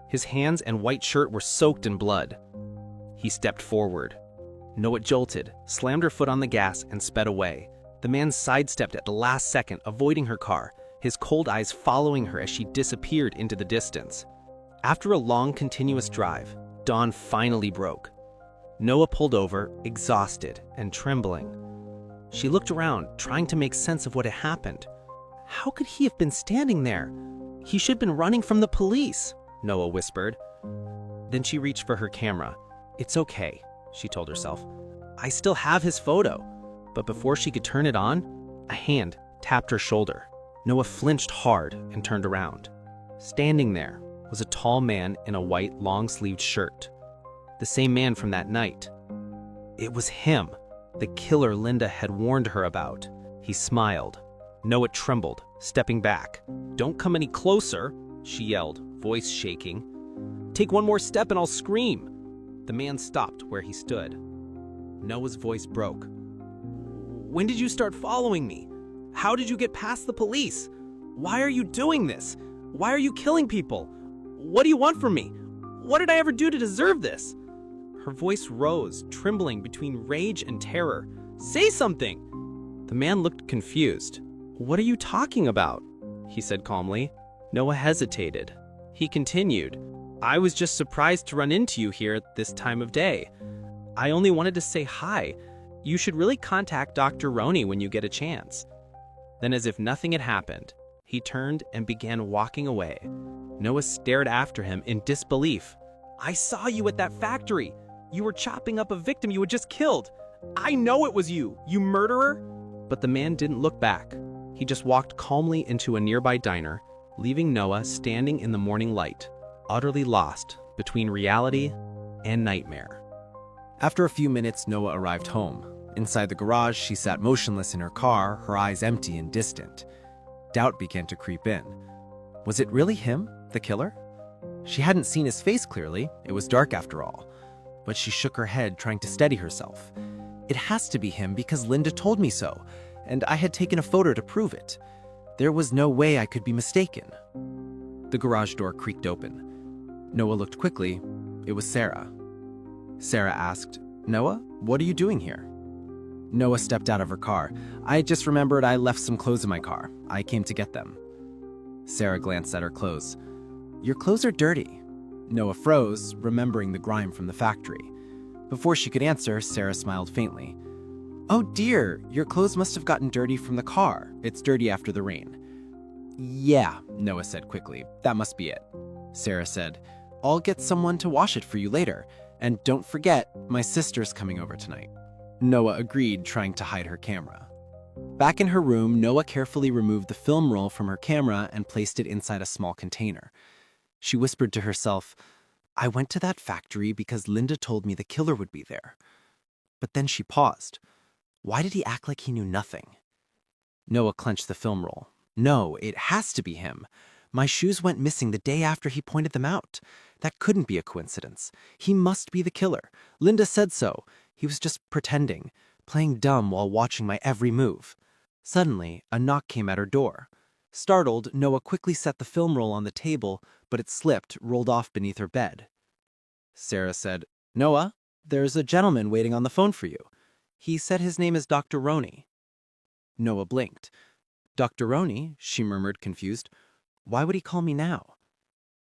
His hands and white shirt were soaked in blood. He stepped forward. Noah jolted, slammed her foot on the gas, and sped away. The man sidestepped at the last second, avoiding her car, his cold eyes following her as she disappeared into the distance. After a long, continuous drive, dawn finally broke. Noah pulled over, exhausted and trembling. She looked around, trying to make sense of what had happened. How could he have been standing there? He should have been running from the police, Noah whispered. Then she reached for her camera. It's okay, she told herself. I still have his photo. But before she could turn it on, a hand tapped her shoulder. Noah flinched hard and turned around. Standing there was a tall man in a white long-sleeved shirt. The same man from that night. It was him, The killer Linda had warned her about. He smiled. Noah trembled, stepping back. "Don't come any closer," she yelled, voice shaking. "Take one more step and I'll scream." The man stopped where he stood. Noah's voice broke. "When did you start following me? How did you get past the police? Why are you doing this? Why are you killing people? What do you want from me? What did I ever do to deserve this?" Her voice rose, trembling between rage and terror. "Say something!" The man looked confused. "What are you talking about?" he said calmly. Noah hesitated. He continued, "I was just surprised to run into you here at this time of day. I only wanted to say hi. You should really contact Dr. Roney when you get a chance." Then, as if nothing had happened, he turned and began walking away. Noah stared after him in disbelief. "I saw you at that factory. You were chopping up a victim you had just killed. I know it was you, you murderer!" But the man didn't look back. He just walked calmly into a nearby diner, leaving Noah standing in the morning light, utterly lost between reality and nightmare. After a few minutes, Noah arrived home. Inside the garage, she sat motionless in her car, her eyes empty and distant. Doubt began to creep in. Was it really him, the killer? She hadn't seen his face clearly. It was dark after all. But she shook her head, trying to steady herself. It has to be him because Linda told me so, and I had taken a photo to prove it. There was no way I could be mistaken. The garage door creaked open. Noah looked quickly. It was Sarah. Sarah asked, "Noah, what are you doing here?" Noah stepped out of her car. "I just remembered I left some clothes in my car. I came to get them." Sarah glanced at her clothes. "Your clothes are dirty." Noah froze, remembering the grime from the factory. Before she could answer, Sarah smiled faintly. "Oh dear, your clothes must have gotten dirty from the car. It's dirty after the rain." "Yeah," Noah said quickly. "That must be it." Sarah said, "I'll get someone to wash it for you later. And don't forget, my sister's coming over tonight." Noah agreed, trying to hide her camera. Back in her room, Noah carefully removed the film roll from her camera and placed it inside a small container. She whispered to herself, "I went to that factory because Linda told me the killer would be there." But then she paused. Why did he act like he knew nothing? Noah clenched the film roll. "No, it has to be him. My shoes went missing the day after he pointed them out. That couldn't be a coincidence. He must be the killer. Linda said so. He was just pretending, playing dumb while watching my every move." Suddenly, a knock came at her door. Startled, Noah quickly set the film roll on the table, but it slipped, rolled off beneath her bed. Sarah said, "Noah, there's a gentleman waiting on the phone for you. He said his name is Dr. Roney." Noah blinked. "Dr. Roney?" she murmured, confused. "Why would he call me now?"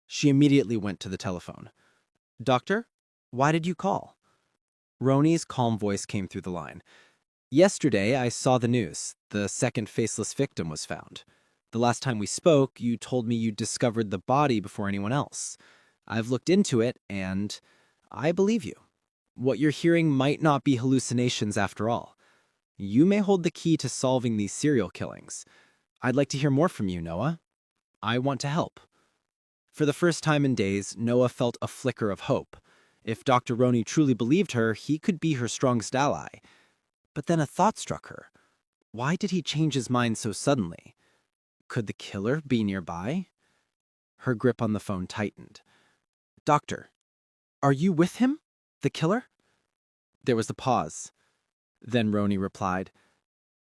She immediately went to the telephone. "Doctor, why did you call?" Roney's calm voice came through the line. "Yesterday, I saw the news. The second faceless victim was found. The last time we spoke, you told me you discovered the body before anyone else. I've looked into it, and I believe you. What you're hearing might not be hallucinations after all. You may hold the key to solving these serial killings. I'd like to hear more from you, Noah. I want to help." For the first time in days, Noah felt a flicker of hope. If Dr. Roney truly believed her, he could be her strongest ally. But then a thought struck her. Why did he change his mind so suddenly? Could the killer be nearby? Her grip on the phone tightened. "Doctor, are you with him? The killer?" There was a pause. Then Roney replied,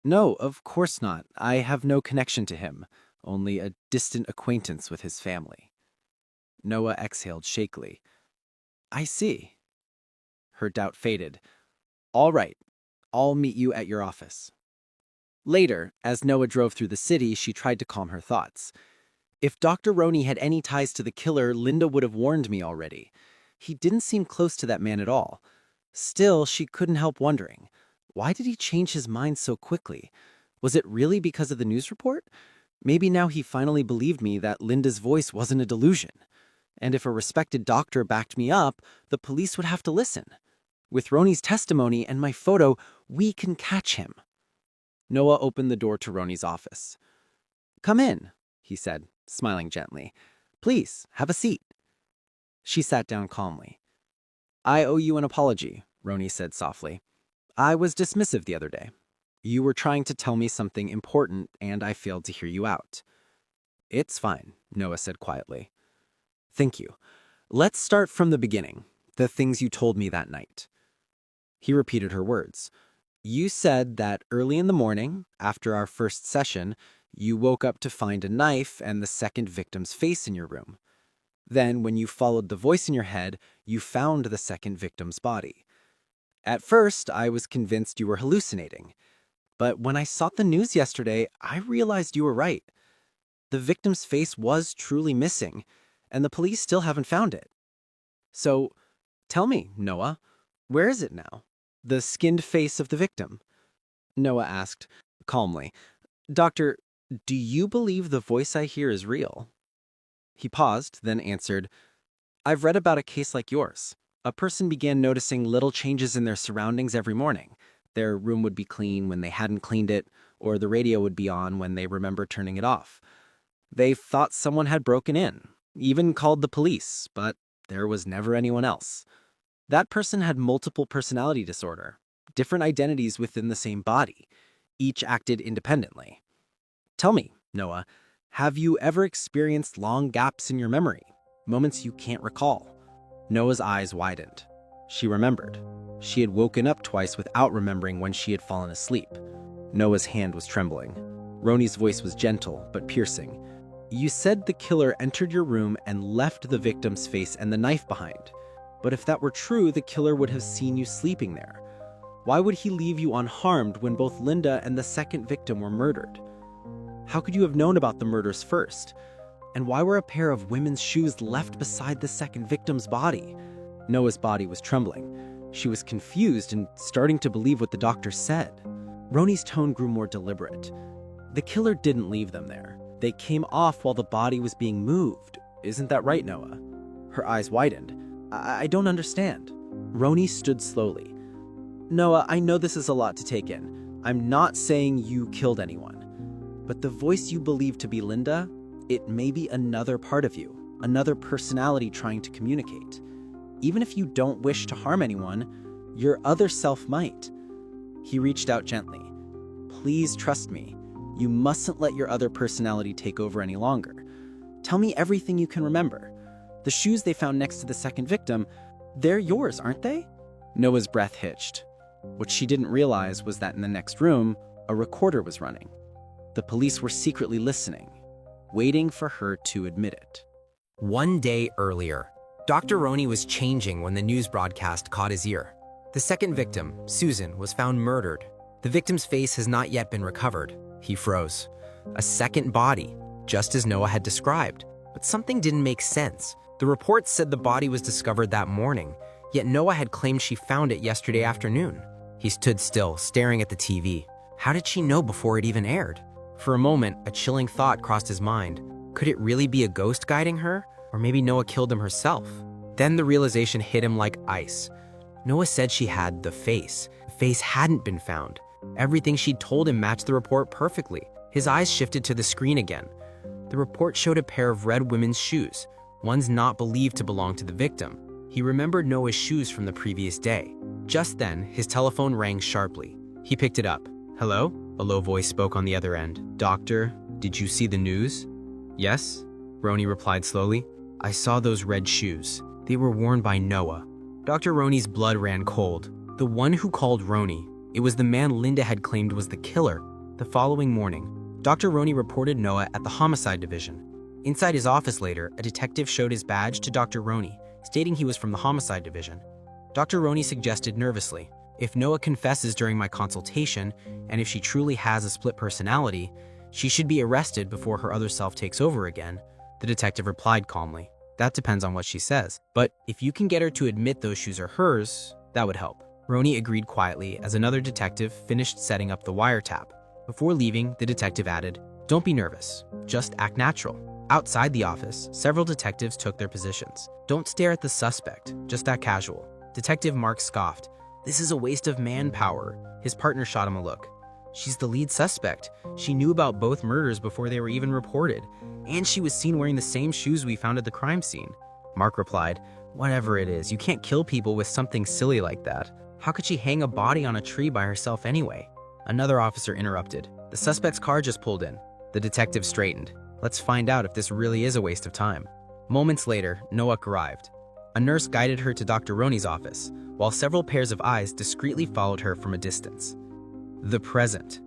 "No, of course not. I have no connection to him, only a distant acquaintance with his family." Noah exhaled shakily. "I see." Her doubt faded. "All right, I'll meet you at your office." Later, as Noah drove through the city, she tried to calm her thoughts. If Dr. Roney had any ties to the killer, Linda would have warned me already. He didn't seem close to that man at all. Still, she couldn't help wondering. Why did he change his mind so quickly? Was it really because of the news report? Maybe now he finally believed me that Linda's voice wasn't a delusion. And if a respected doctor backed me up, the police would have to listen. With Roney's testimony and my photo, we can catch him. Noah opened the door to Roney's office. "Come in," he said, smiling gently. "Please, have a seat." She sat down calmly. "I owe you an apology," Roney said softly. I was dismissive the other day. You were trying to tell me something important, and I failed to hear you out. It's fine, Noah said quietly. Thank you. Let's start from the beginning, the things you told me that night. He repeated her words. You said that early in the morning, after our first session, you woke up to find a knife and the second victim's face in your room. Then, when you followed the voice in your head, you found the second victim's body. At first, I was convinced you were hallucinating. But when I saw the news yesterday, I realized you were right. The victim's face was truly missing, and the police still haven't found it. So, tell me, Noah, where is it now? The skinned face of the victim? Noah asked, calmly. Doctor, do you believe the voice I hear is real? He paused, then answered, I've read about a case like yours. A person began noticing little changes in their surroundings every morning. Their room would be clean when they hadn't cleaned it, or the radio would be on when they remembered turning it off. They thought someone had broken in, even called the police, but there was never anyone else. That person had multiple personality disorder, different identities within the same body. Each acted independently. Tell me, Noah, have you ever experienced long gaps in your memory, moments you can't recall? Noah's eyes widened. She remembered. She had woken up twice without remembering when she had fallen asleep. Noah's hand was trembling. Roni's voice was gentle but piercing. You said the killer entered your room and left the victim's face and the knife behind. But if that were true, the killer would have seen you sleeping there. Why would he leave you unharmed when both Linda and the second victim were murdered? How could you have known about the murders first? And why were a pair of women's shoes left beside the second victim's body? Noah's body was trembling. She was confused and starting to believe what the doctor said. Roni's tone grew more deliberate. The killer didn't leave them there. They came off while the body was being moved. Isn't that right, Noah? Her eyes widened. I don't understand. Roni stood slowly. Noah, I know this is a lot to take in. I'm not saying you killed anyone. But the voice you believe to be Linda, it may be another part of you, another personality trying to communicate. Even if you don't wish to harm anyone, your other self might. He reached out gently. Please trust me. You mustn't let your other personality take over any longer. Tell me everything you can remember. The shoes they found next to the second victim, they're yours, aren't they? Noah's breath hitched. What she didn't realize was that in the next room, a recorder was running. The police were secretly listening, waiting for her to admit it. One day earlier, Dr. Roni was changing when the news broadcast caught his ear. The second victim, Susan, was found murdered. The victim's face has not yet been recovered. He froze. A second body, just as Noah had described. But something didn't make sense. The report said the body was discovered that morning, yet Noah had claimed she found it yesterday afternoon. He stood still, staring at the TV. How did she know before it even aired? For a moment, a chilling thought crossed his mind. Could it really be a ghost guiding her? Or maybe Noah killed him herself? Then the realization hit him like ice. Noah said she had the face. The face hadn't been found. Everything she'd told him matched the report perfectly. His eyes shifted to the screen again. The report showed a pair of red women's shoes, ones not believed to belong to the victim. He remembered Noah's shoes from the previous day. Just then, his telephone rang sharply. He picked it up. Hello? A low voice spoke on the other end. Doctor, did you see the news? Yes, Roni replied slowly. I saw those red shoes. They were worn by Noah. Dr. Roni's blood ran cold. The one who called Roni, it was the man Linda had claimed was the killer. The following morning, Dr. Roni reported Noah at the homicide division. Inside his office later, a detective showed his badge to Dr. Roni, stating he was from the homicide division. Dr. Roni suggested nervously, if Noah confesses during my consultation, and if she truly has a split personality, she should be arrested before her other self takes over again. The detective replied calmly, that depends on what she says. But if you can get her to admit those shoes are hers, that would help. Roni agreed quietly as another detective finished setting up the wiretap. Before leaving, the detective added, don't be nervous, just act natural. Outside the office, several detectives took their positions. Don't stare at the suspect, just act casual. Detective Mark scoffed. This is a waste of manpower. His partner shot him a look. She's the lead suspect. She knew about both murders before they were even reported. And she was seen wearing the same shoes we found at the crime scene. Mark replied, whatever it is, you can't kill people with something silly like that. How could she hang a body on a tree by herself anyway? Another officer interrupted. The suspect's car just pulled in. The detective straightened. Let's find out if this really is a waste of time. Moments later, Noah arrived. A nurse guided her to Dr. Roney's office, while several pairs of eyes discreetly followed her from a distance. The present.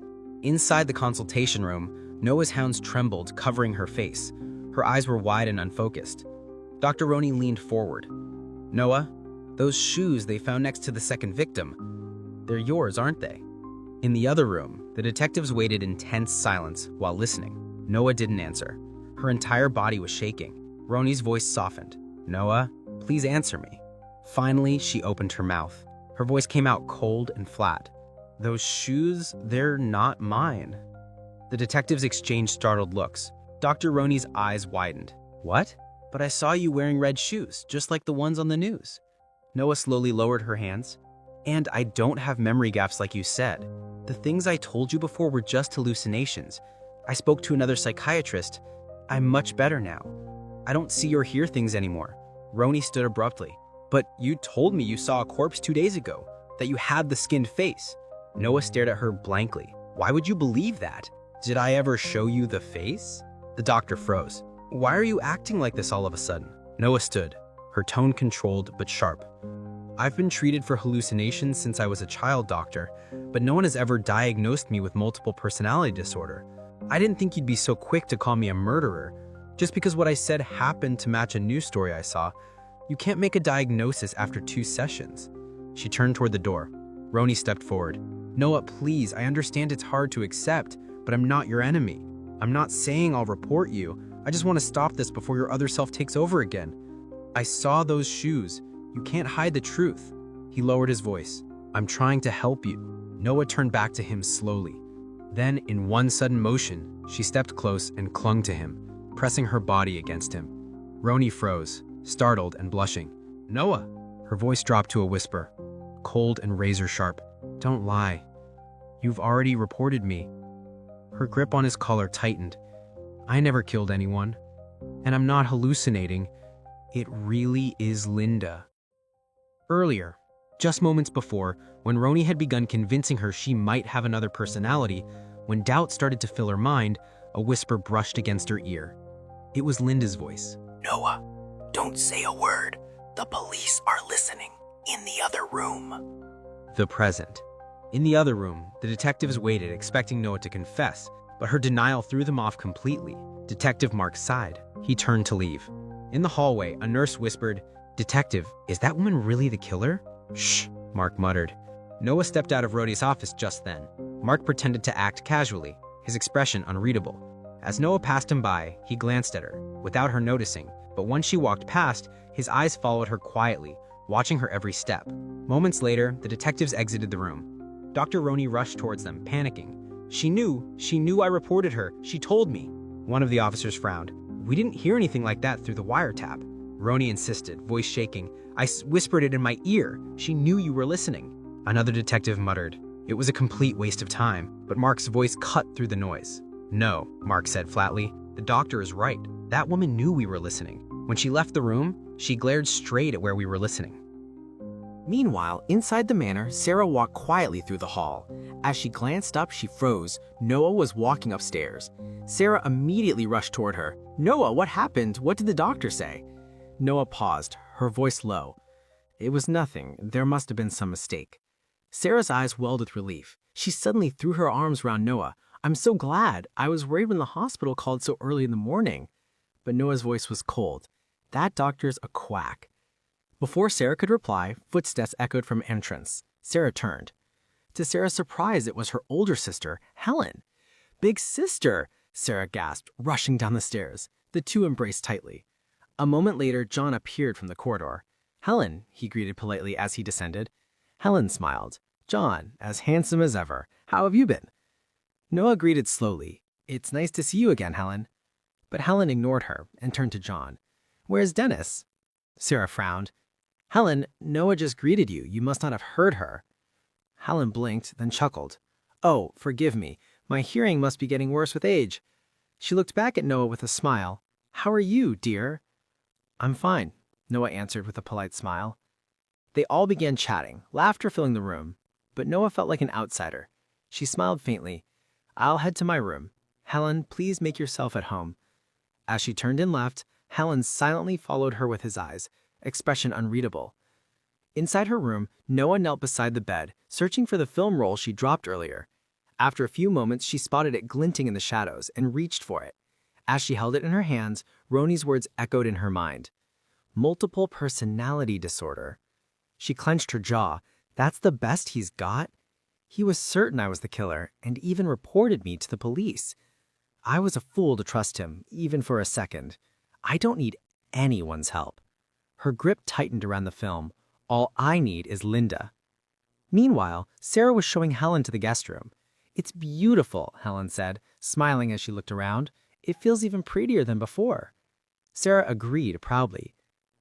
Inside the consultation room, Noah's hounds trembled, covering her face. Her eyes were wide and unfocused. Dr. Roney leaned forward. Noah, those shoes they found next to the second victim, they're yours, aren't they? In the other room, the detectives waited in tense silence while listening. Noah didn't answer. Her entire body was shaking. Roney's voice softened. Noah, please answer me. Finally, she opened her mouth. Her voice came out cold and flat. Those shoes, they're not mine. The detectives exchanged startled looks. Dr. Roney's eyes widened. What? But I saw you wearing red shoes, just like the ones on the news. Noah slowly lowered her hands. And I don't have memory gaps like you said. The things I told you before were just hallucinations. I spoke to another psychiatrist. I'm much better now. I don't see or hear things anymore. Roney stood abruptly. But you told me you saw a corpse 2 days ago, that you had the skinned face. Noah stared at her blankly. Why would you believe that? Did I ever show you the face? The doctor froze. Why are you acting like this all of a sudden? Noah stood, her tone controlled but sharp. I've been treated for hallucinations since I was a child, doctor, but no one has ever diagnosed me with multiple personality disorder. I didn't think you'd be so quick to call me a murderer. Just because what I said happened to match a news story I saw, you can't make a diagnosis after 2 sessions. She turned toward the door. Roney stepped forward. Noah, please, I understand it's hard to accept, but I'm not your enemy. I'm not saying I'll report you. I just want to stop this before your other self takes over again. I saw those shoes. You can't hide the truth. He lowered his voice. I'm trying to help you. Noah turned back to him slowly. Then, in one sudden motion, she stepped close and clung to him, pressing her body against him. Roney froze, startled and blushing. Noah! Her voice dropped to a whisper, cold and razor-sharp. Don't lie. You've already reported me. Her grip on his collar tightened. I never killed anyone. And I'm not hallucinating. It really is Linda. Earlier, just moments before, when Roney had begun convincing her she might have another personality, when doubt started to fill her mind, a whisper brushed against her ear. It was Linda's voice. Noah, don't say a word. The police are listening in the other room. The present. In the other room, the detectives waited, expecting Noah to confess, but her denial threw them off completely. Detective Mark sighed. He turned to leave. In the hallway, a nurse whispered, Detective, is that woman really the killer? Shh, Mark muttered. Noah stepped out of Rhodey's office just then. Mark pretended to act casually, his expression unreadable. As Noah passed him by, he glanced at her, without her noticing, but once she walked past, his eyes followed her quietly, watching her every step. Moments later, the detectives exited the room. Dr. Roney rushed towards them, panicking. She knew I reported her. She told me. One of the officers frowned. We didn't hear anything like that through the wiretap. Roney insisted, voice shaking. I whispered it in my ear. She knew you were listening. Another detective muttered. It was a complete waste of time, but Mark's voice cut through the noise. No, Mark said flatly. The doctor is right. That woman knew we were listening. When she left the room, she glared straight at where we were listening. Meanwhile, inside the manor, Sarah walked quietly through the hall. As she glanced up, she froze. Noah was walking upstairs. Sarah immediately rushed toward her. Noah, what happened? What did the doctor say? Noah paused, her voice low. It was nothing. There must have been some mistake. Sarah's eyes welled with relief. She suddenly threw her arms around Noah. I'm so glad. I was worried when the hospital called so early in the morning. But Noah's voice was cold. That doctor's a quack. Before Sarah could reply, footsteps echoed from entrance. Sarah turned. To Sarah's surprise, it was her older sister, Helen. Big sister, Sarah gasped, rushing down the stairs. The two embraced tightly. A moment later, John appeared from the corridor. Helen, he greeted politely as he descended. Helen smiled. John, as handsome as ever. How have you been? Noah greeted slowly. It's nice to see you again, Helen. But Helen ignored her and turned to John. Where's Dennis? Sarah frowned. Helen, Noah just greeted you. You must not have heard her. Helen blinked, then chuckled. Oh, forgive me. My hearing must be getting worse with age. She looked back at Noah with a smile. How are you, dear? I'm fine, Noah answered with a polite smile. They all began chatting, laughter filling the room, but Noah felt like an outsider. She smiled faintly. "I'll head to my room. Helen, please make yourself at home." As she turned and left, Helen silently followed her with his eyes, expression unreadable. Inside her room, Noah knelt beside the bed, searching for the film roll she dropped earlier. After a few moments, she spotted it glinting in the shadows and reached for it. As she held it in her hands, Roni's words echoed in her mind. Multiple personality disorder. She clenched her jaw. That's the best he's got? He was certain I was the killer and even reported me to the police. I was a fool to trust him, even for a second. I don't need anyone's help. Her grip tightened around the film. All I need is Linda. Meanwhile, Sarah was showing Helen to the guest room. "It's beautiful," Helen said, smiling as she looked around. "It feels even prettier than before." Sarah agreed proudly.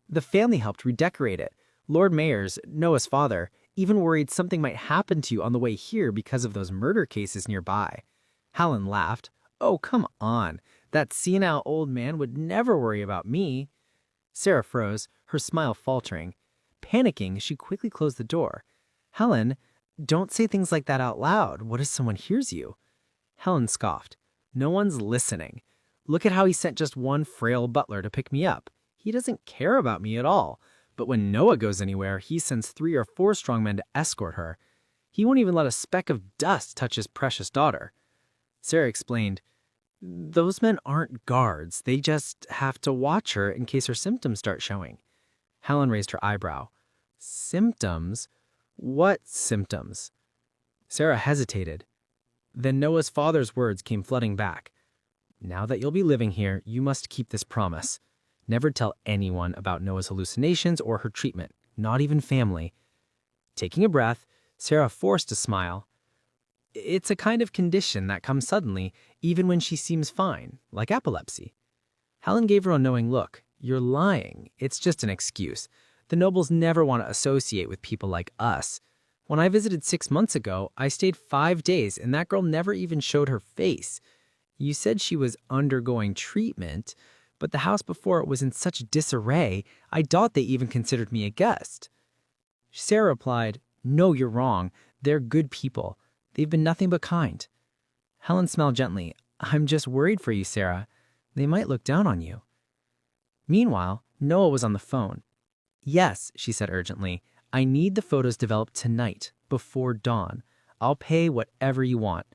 The family helped redecorate it. Lord Mayors, Noah's father, even worried something might happen to you on the way here because of those murder cases nearby. Helen laughed. "Oh, come on. That senile old man would never worry about me." Sarah froze, her smile faltering. Panicking, she quickly closed the door. "Helen, don't say things like that out loud. What if someone hears you?" Helen scoffed. "No one's listening. Look at how he sent just one frail butler to pick me up. He doesn't care about me at all. But when Noah goes anywhere, he sends 3 or 4 strong men to escort her. He won't even let a speck of dust touch his precious daughter." Sarah explained, "Those men aren't guards. They just have to watch her in case her symptoms start showing." Helen raised her eyebrow. "Symptoms? What symptoms?" Sarah hesitated. Then Noah's father's words came flooding back. "Now that you'll be living here, you must keep this promise. Never tell anyone about Noah's hallucinations or her treatment, not even family." Taking a breath, Sarah forced a smile. "It's a kind of condition that comes suddenly, even when she seems fine, like epilepsy." Helen gave her a knowing look. "You're lying. It's just an excuse. The nobles never want to associate with people like us. When I visited 6 months ago, I stayed 5 days, and that girl never even showed her face. You said she was undergoing treatment, but the house before it was in such disarray, I doubt they even considered me a guest." Sarah replied, "No, you're wrong. They're good people. They've been nothing but kind." Helen smiled gently. "I'm just worried for you, Sarah. They might look down on you." Meanwhile, Noah was on the phone. "Yes," she said urgently, "I need the photos developed tonight, before dawn. I'll pay whatever you want."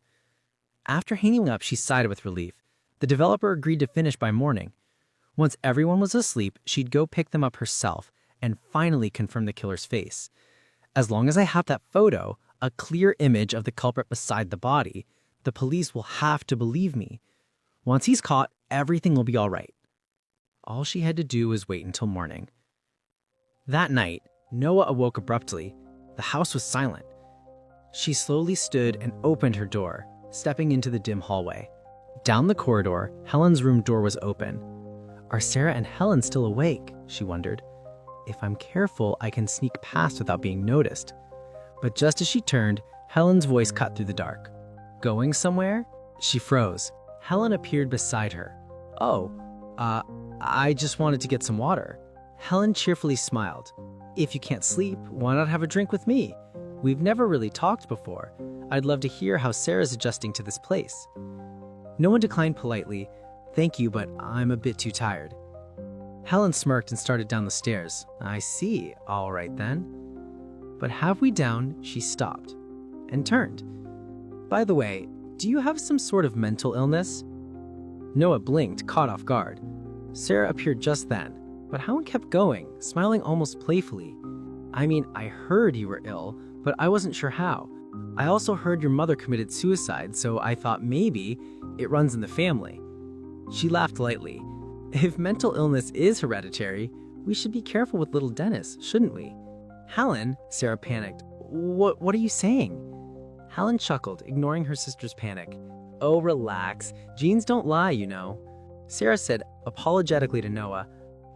After hanging up, she sighed with relief. The developer agreed to finish by morning. Once everyone was asleep, she'd go pick them up herself and finally confirm the killer's face. "As long as I have that photo, a clear image of the culprit beside the body, the police will have to believe me. Once he's caught, everything will be all right." All she had to do was wait until morning. That night, Noah awoke abruptly. The house was silent. She slowly stood and opened her door, stepping into the dim hallway. Down the corridor, Helen's room door was open. Are Sarah and Helen still awake? She wondered. If I'm careful, I can sneak past without being noticed. But just as she turned, Helen's voice cut through the dark. "Going somewhere?" She froze. Helen appeared beside her. I just wanted to get some water." Helen cheerfully smiled. "If you can't sleep, why not have a drink with me? We've never really talked before. I'd love to hear how Sarah's adjusting to this place." Noah declined politely. "Thank you, but I'm a bit too tired." Helen smirked and started down the stairs. "I see. All right then." But halfway down, she stopped and turned. "By the way, do you have some sort of mental illness?" Noah blinked, caught off guard. Sarah appeared just then, but Helen kept going, smiling almost playfully. "I mean, I heard you were ill, but I wasn't sure how. I also heard your mother committed suicide, so I thought maybe it runs in the family." She laughed lightly. "If mental illness is hereditary, we should be careful with little Dennis, shouldn't we?" "Helen," Sarah panicked. What are you saying?" Helen chuckled, ignoring her sister's panic. "Oh, relax. Genes don't lie, you know." Sarah said apologetically to Noah,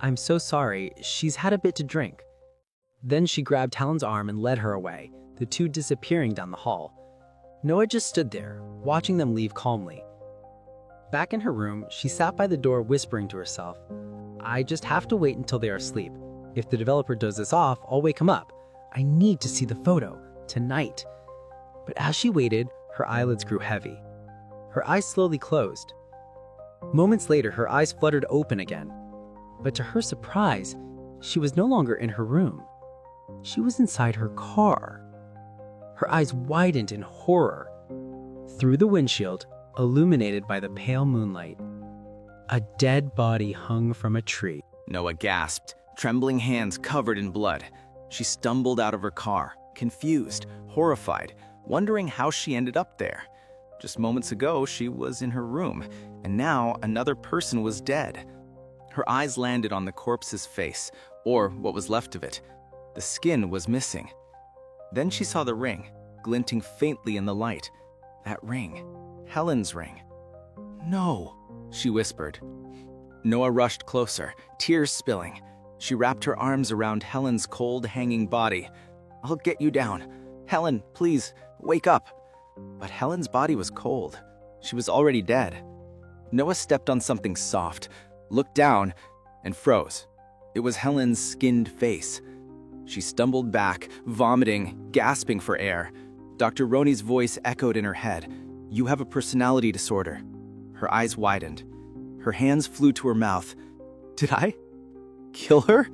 "I'm so sorry. She's had a bit to drink." Then she grabbed Helen's arm and led her away, the two disappearing down the hall. Noah just stood there, watching them leave calmly. Back in her room, she sat by the door whispering to herself, "I just have to wait until they are asleep. If the developer does this off, I'll wake him up. I need to see the photo, tonight. But as she waited, her eyelids grew heavy. Her eyes slowly closed. Moments later, her eyes fluttered open again. But to her surprise, she was no longer in her room. She was inside her car. Her eyes widened in horror. Through the windshield, illuminated by the pale moonlight, a dead body hung from a tree. Noah gasped, trembling hands covered in blood. She stumbled out of her car, confused, horrified, wondering how she ended up there. Just moments ago, she was in her room, and now another person was dead. Her eyes landed on the corpse's face, or what was left of it. The skin was missing. Then she saw the ring, glinting faintly in the light. That ring, Helen's ring. "No," she whispered. Noah rushed closer, tears spilling. She wrapped her arms around Helen's cold, hanging body. "I'll get you down. Helen, please, wake up." But Helen's body was cold. She was already dead. Noah stepped on something soft, looked down, and froze. It was Helen's skinned face. She stumbled back, vomiting, gasping for air. Dr. Roney's voice echoed in her head. "You have a personality disorder." Her eyes widened. Her hands flew to her mouth. "Did I kill her?"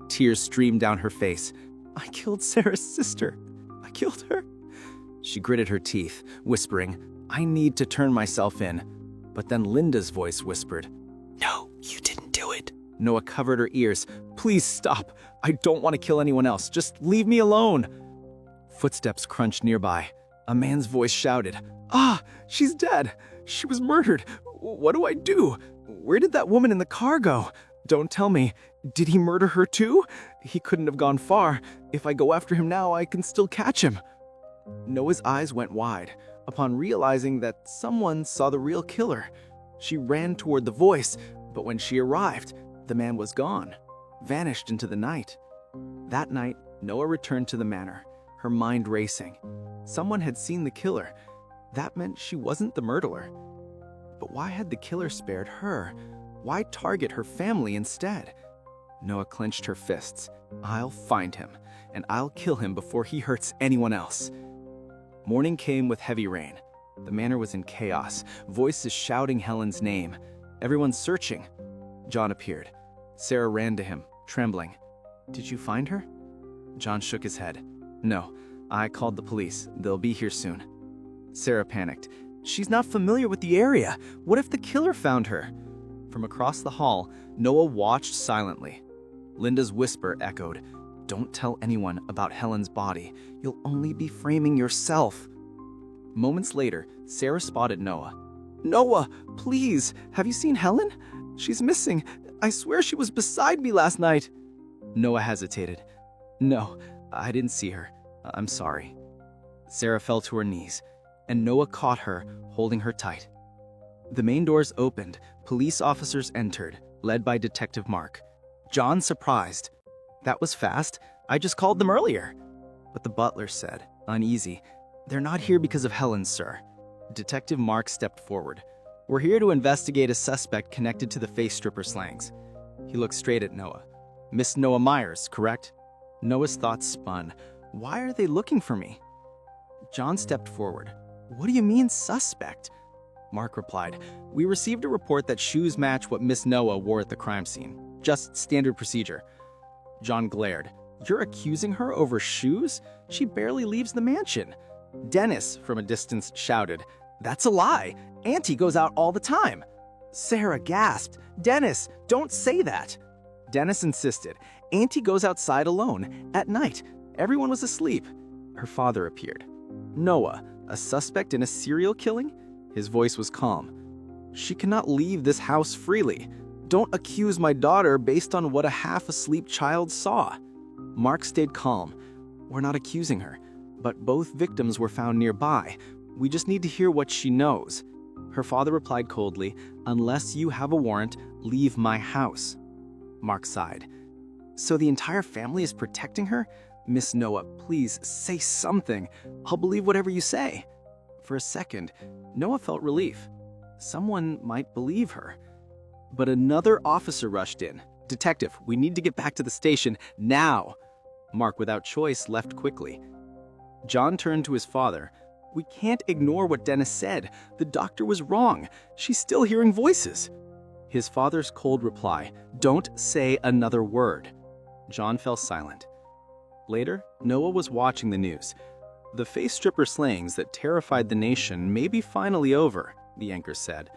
Tears streamed down her face. "I killed Sarah's sister. I killed her." She gritted her teeth, whispering, "I need to turn myself in." But then Linda's voice whispered, "No, you didn't do it." Noah covered her ears. "Please stop. I don't want to kill anyone else. Just leave me alone." Footsteps crunched nearby. A man's voice shouted, "Ah, she's dead. She was murdered. What do I do? Where did that woman in the car go? Don't tell me. Did he murder her too? He couldn't have gone far. If I go after him now, I can still catch him." Noah's eyes went wide upon realizing that someone saw the real killer. She ran toward the voice, but when she arrived, the man was gone, vanished into the night. That night, Noah returned to the manor, her mind racing. Someone had seen the killer. That meant she wasn't the murderer. But why had the killer spared her? Why target her family instead? Noah clenched her fists. "I'll find him, and I'll kill him before he hurts anyone else." Morning came with heavy rain. The manor was in chaos, voices shouting Helen's name. Everyone searching. John appeared. Sarah ran to him, trembling. "Did you find her?" John shook his head. "No, I called the police. They'll be here soon." Sarah panicked. "She's not familiar with the area. What if the killer found her?" From across the hall, Noah watched silently. Linda's whisper echoed, "Don't tell anyone about Helen's body. You'll only be framing yourself." Moments later, Sarah spotted Noah. "Noah, please, have you seen Helen? She's missing. I swear she was beside me last night." Noah hesitated. "No, I didn't see her. I'm sorry." Sarah fell to her knees, and Noah caught her, holding her tight. The main doors opened. Police officers entered, led by Detective Mark. John surprised. "That was fast. I just called them earlier." But the butler said, uneasy, "They're not here because of Helen, sir." Detective Mark stepped forward. "We're here to investigate a suspect connected to the face stripper slangs." He looked straight at Noah. "Miss Noah Myers, correct?" Noah's thoughts spun. "Why are they looking for me?" John stepped forward. "What do you mean, suspect?" Mark replied, "We received a report that shoes match what Miss Noah wore at the crime scene. Just standard procedure." John glared. "You're accusing her over shoes? She barely leaves the mansion." Dennis, from a distance, shouted, "That's a lie. Auntie goes out all the time." Sarah gasped, "Dennis, don't say that." Dennis insisted, "Auntie goes outside alone, at night. Everyone was asleep." Her father appeared. "Noah, a suspect in a serial killing?" His voice was calm. "She cannot leave this house freely. Don't accuse my daughter based on what a half-asleep child saw." Mark stayed calm. "We're not accusing her, but both victims were found nearby. We just need to hear what she knows." Her father replied coldly, "Unless you have a warrant, leave my house." Mark sighed. "So the entire family is protecting her? Miss Noah, please say something. I'll believe whatever you say." For a second, Noah felt relief. Someone might believe her. But another officer rushed in. "Detective, we need to get back to the station now." Mark, without choice, left quickly. John turned to his father. "We can't ignore what Dennis said. The doctor was wrong. She's still hearing voices." His father's cold reply, "Don't say another word." John fell silent. Later, Noah was watching the news. "The face stripper slayings that terrified the nation may be finally over," the anchor said.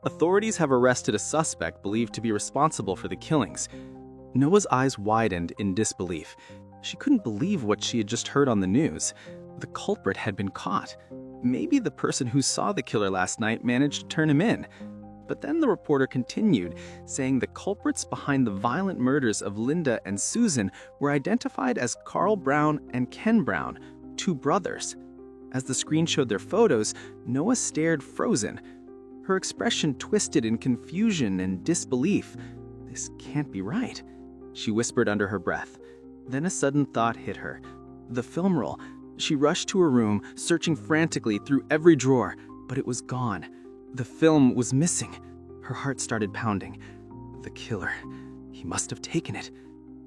"Authorities have arrested a suspect believed to be responsible for the killings." Noah's eyes widened in disbelief. She couldn't believe what she had just heard on the news. The culprit had been caught. Maybe the person who saw the killer last night managed to turn him in. But then the reporter continued, saying the culprits behind the violent murders of Linda and Susan were identified as Carl Brown and Ken Brown, two brothers. As the screen showed their photos, Noah stared frozen. Her expression twisted in confusion and disbelief. "This can't be right," she whispered under her breath. Then a sudden thought hit her. The film roll. She rushed to her room, searching frantically through every drawer, but it was gone. The film was missing. Her heart started pounding. "The killer. He must have taken it,"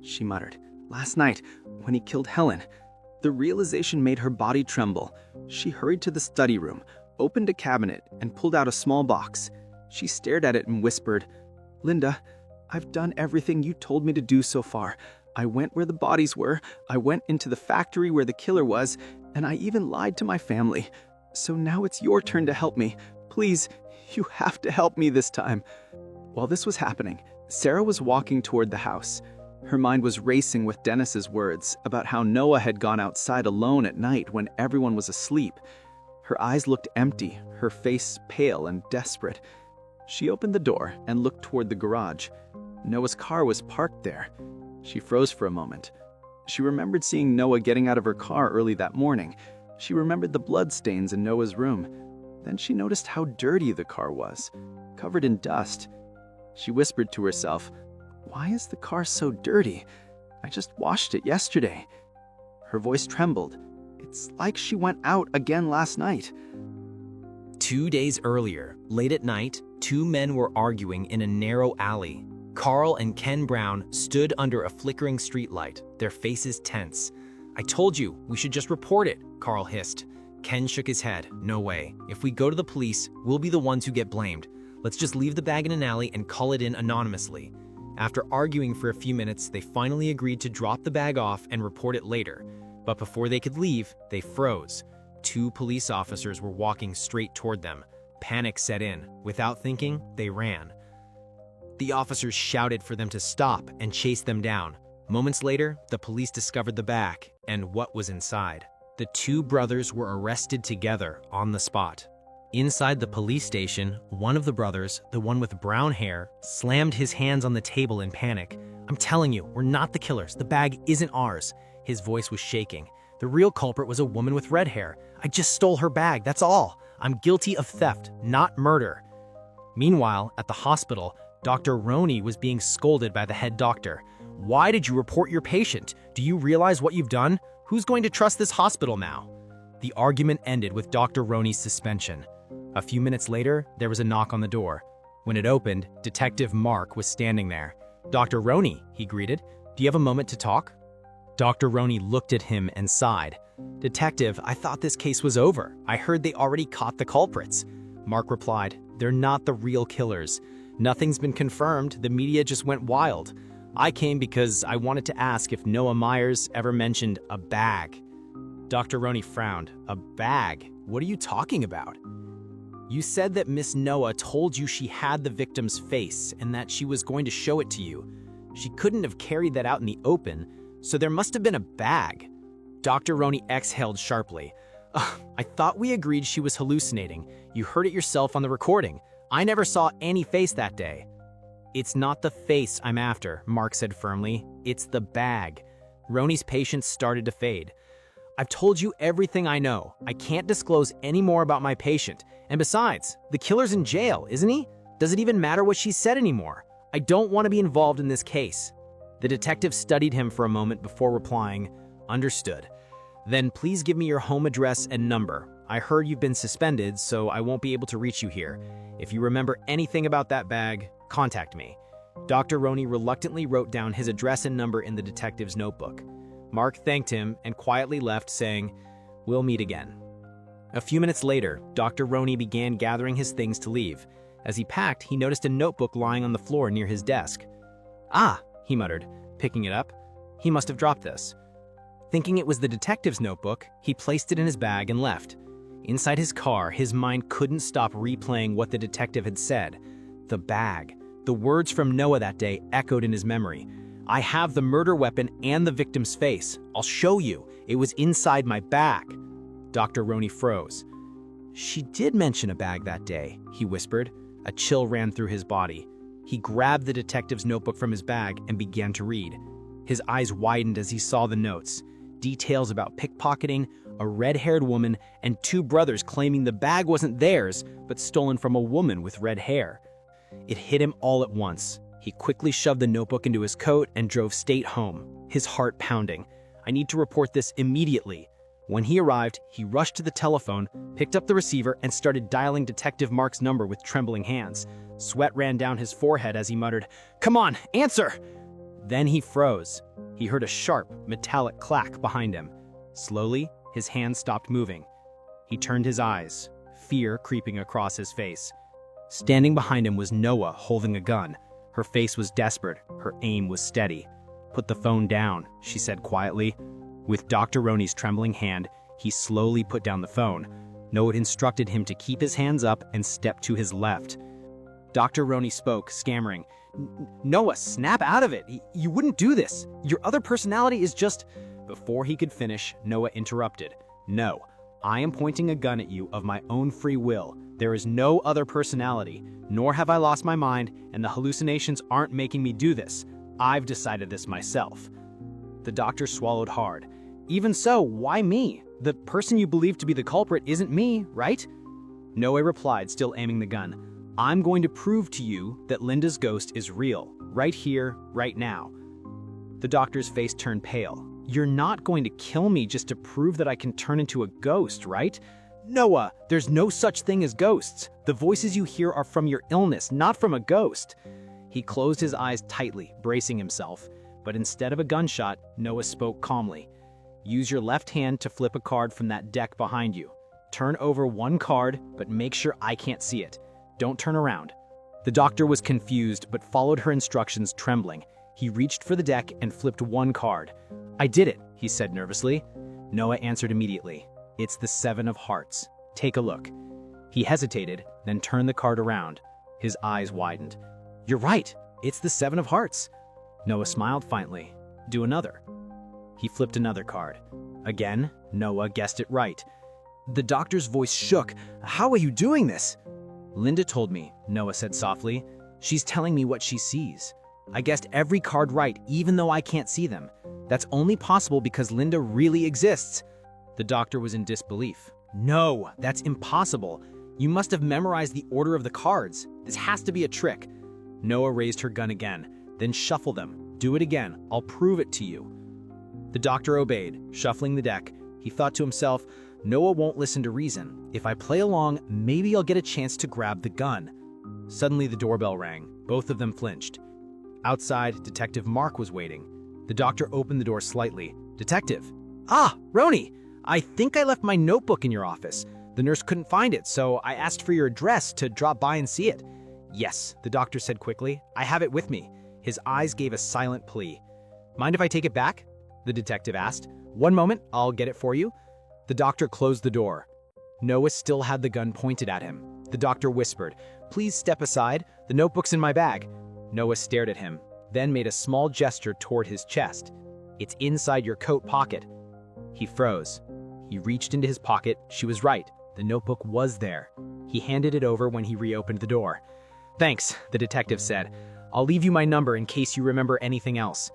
she muttered. "Last night, when he killed Helen." The realization made her body tremble. She hurried to the study room, opened a cabinet, and pulled out a small box. She stared at it and whispered, "Linda, I've done everything you told me to do so far. I went where the bodies were, I went into the factory where the killer was, and I even lied to my family. So now it's your turn to help me. Please, you have to help me this time." While this was happening, Sarah was walking toward the house. Her mind was racing with Dennis's words about how Noah had gone outside alone at night when everyone was asleep. Her eyes looked empty, her face pale and desperate. She opened the door and looked toward the garage. Noah's car was parked there. She froze for a moment. She remembered seeing Noah getting out of her car early that morning. She remembered the bloodstains in Noah's room. Then she noticed how dirty the car was, covered in dust. She whispered to herself, "Why is the car so dirty? I just washed it yesterday." Her voice trembled. It's like she went out again last night. 2 days earlier, late at night, two men were arguing in a narrow alley. Carl and Ken Brown stood under a flickering streetlight, their faces tense. "I told you, we should just report it," Carl hissed. Ken shook his head. "No way. If we go to the police, we'll be the ones who get blamed. Let's just leave the bag in an alley and call it in anonymously." After arguing for a few minutes, they finally agreed to drop the bag off and report it later. But before they could leave, they froze. Two police officers were walking straight toward them. Panic set in. Without thinking, they ran. The officers shouted for them to stop and chased them down. Moments later, the police discovered the bag and what was inside. The two brothers were arrested together on the spot. Inside the police station, one of the brothers, the one with brown hair, slammed his hands on the table in panic. "I'm telling you, we're not the killers. The bag isn't ours." His voice was shaking. "The real culprit was a woman with red hair. I just stole her bag, that's all. I'm guilty of theft, not murder." Meanwhile, at the hospital, Dr. Roney was being scolded by the head doctor. "Why did you report your patient? Do you realize what you've done? Who's going to trust this hospital now?" The argument ended with Dr. Roney's suspension. A few minutes later, there was a knock on the door. When it opened, Detective Mark was standing there. "Dr. Roney," he greeted, "do you have a moment to talk?" Dr. Roney looked at him and sighed. "Detective, I thought this case was over. I heard they already caught the culprits." Mark replied, "They're not the real killers. Nothing's been confirmed. The media just went wild. I came because I wanted to ask if Noah Myers ever mentioned a bag." Dr. Roney frowned. "A bag? What are you talking about?" "You said that Miss Noah told you she had the victim's face and that she was going to show it to you. She couldn't have carried that out in the open, so there must have been a bag." Dr. Roney exhaled sharply. "Ugh, I thought we agreed she was hallucinating. You heard it yourself on the recording. I never saw any face that day." "It's not the face I'm after," Mark said firmly. "It's the bag." Roney's patience started to fade. "I've told you everything I know. I can't disclose any more about my patient. And besides, the killer's in jail, isn't he? Does it even matter what she said anymore? I don't want to be involved in this case." The detective studied him for a moment before replying, "Understood. Then please give me your home address and number. I heard you've been suspended, so I won't be able to reach you here. If you remember anything about that bag, contact me." Dr. Roney reluctantly wrote down his address and number in the detective's notebook. Mark thanked him and quietly left, saying, "We'll meet again." A few minutes later, Dr. Roney began gathering his things to leave. As he packed, he noticed a notebook lying on the floor near his desk. "Ah," he muttered, picking it up. He must have dropped this. Thinking it was the detective's notebook, he placed it in his bag and left. Inside his car, his mind couldn't stop replaying what the detective had said. The bag. The words from Noah that day echoed in his memory. "I have the murder weapon and the victim's face. I'll show you. It was inside my bag." Dr. Roney froze. "She did mention a bag that day," he whispered. A chill ran through his body. He grabbed the detective's notebook from his bag and began to read. His eyes widened as he saw the notes. Details about pickpocketing, a red-haired woman, and two brothers claiming the bag wasn't theirs, but stolen from a woman with red hair. It hit him all at once. He quickly shoved the notebook into his coat and drove straight home, his heart pounding. "I need to report this immediately." When he arrived, he rushed to the telephone, picked up the receiver, and started dialing Detective Mark's number with trembling hands. Sweat ran down his forehead as he muttered, "Come on, answer!" Then he froze. He heard a sharp, metallic clack behind him. Slowly, his hands stopped moving. He turned his eyes, fear creeping across his face. Standing behind him was Noah holding a gun. Her face was desperate, her aim was steady. "Put the phone down," she said quietly. With Dr. Roney's trembling hand, he slowly put down the phone. Noah instructed him to keep his hands up and step to his left. Dr. Roney spoke, stammering, "Noah, snap out of it. You wouldn't do this. Your other personality is just—" Before he could finish, Noah interrupted. "No, I am pointing a gun at you of my own free will. There is no other personality, nor have I lost my mind, and the hallucinations aren't making me do this. I've decided this myself." The doctor swallowed hard. "Even so, why me? The person you believe to be the culprit isn't me, right?" Noah replied, still aiming the gun. "I'm going to prove to you that Linda's ghost is real, right here, right now." The doctor's face turned pale. "You're not going to kill me just to prove that I can turn into a ghost, right?" "Noah, there's no such thing as ghosts. The voices you hear are from your illness, not from a ghost." He closed his eyes tightly, bracing himself. But instead of a gunshot, Noah spoke calmly. "Use your left hand to flip a card from that deck behind you. Turn over one card, but make sure I can't see it. Don't turn around." The doctor was confused, but followed her instructions trembling. He reached for the deck and flipped one card. "I did it," he said nervously. Noah answered immediately. "It's the 7 of Hearts. Take a look." He hesitated, then turned the card around. His eyes widened. "You're right. It's the 7 of Hearts." Noah smiled faintly. "Do another." He flipped another card. Again, Noah guessed it right. The doctor's voice shook. "How are you doing this?" "Linda told me," Noah said softly. "She's telling me what she sees. I guessed every card right, even though I can't see them. That's only possible because Linda really exists." The doctor was in disbelief. "No, that's impossible. You must have memorized the order of the cards. This has to be a trick." Noah raised her gun again. "Then shuffle them. Do it again. I'll prove it to you." The doctor obeyed, shuffling the deck. He thought to himself, "Noah won't listen to reason. If I play along, maybe I'll get a chance to grab the gun." Suddenly the doorbell rang. Both of them flinched. Outside, Detective Mark was waiting. The doctor opened the door slightly. "Detective." "Ah, Roney! I think I left my notebook in your office. The nurse couldn't find it, so I asked for your address to drop by and see it." "Yes," the doctor said quickly. "I have it with me." His eyes gave a silent plea. "Mind if I take it back?" the detective asked. "One moment, I'll get it for you." The doctor closed the door. Noah still had the gun pointed at him. The doctor whispered, "Please step aside. The notebook's in my bag." Noah stared at him, then made a small gesture toward his chest. "It's inside your coat pocket." He froze. He reached into his pocket. She was right. The notebook was there. He handed it over when he reopened the door. "Thanks," the detective said. "I'll leave you my number in case you remember anything else."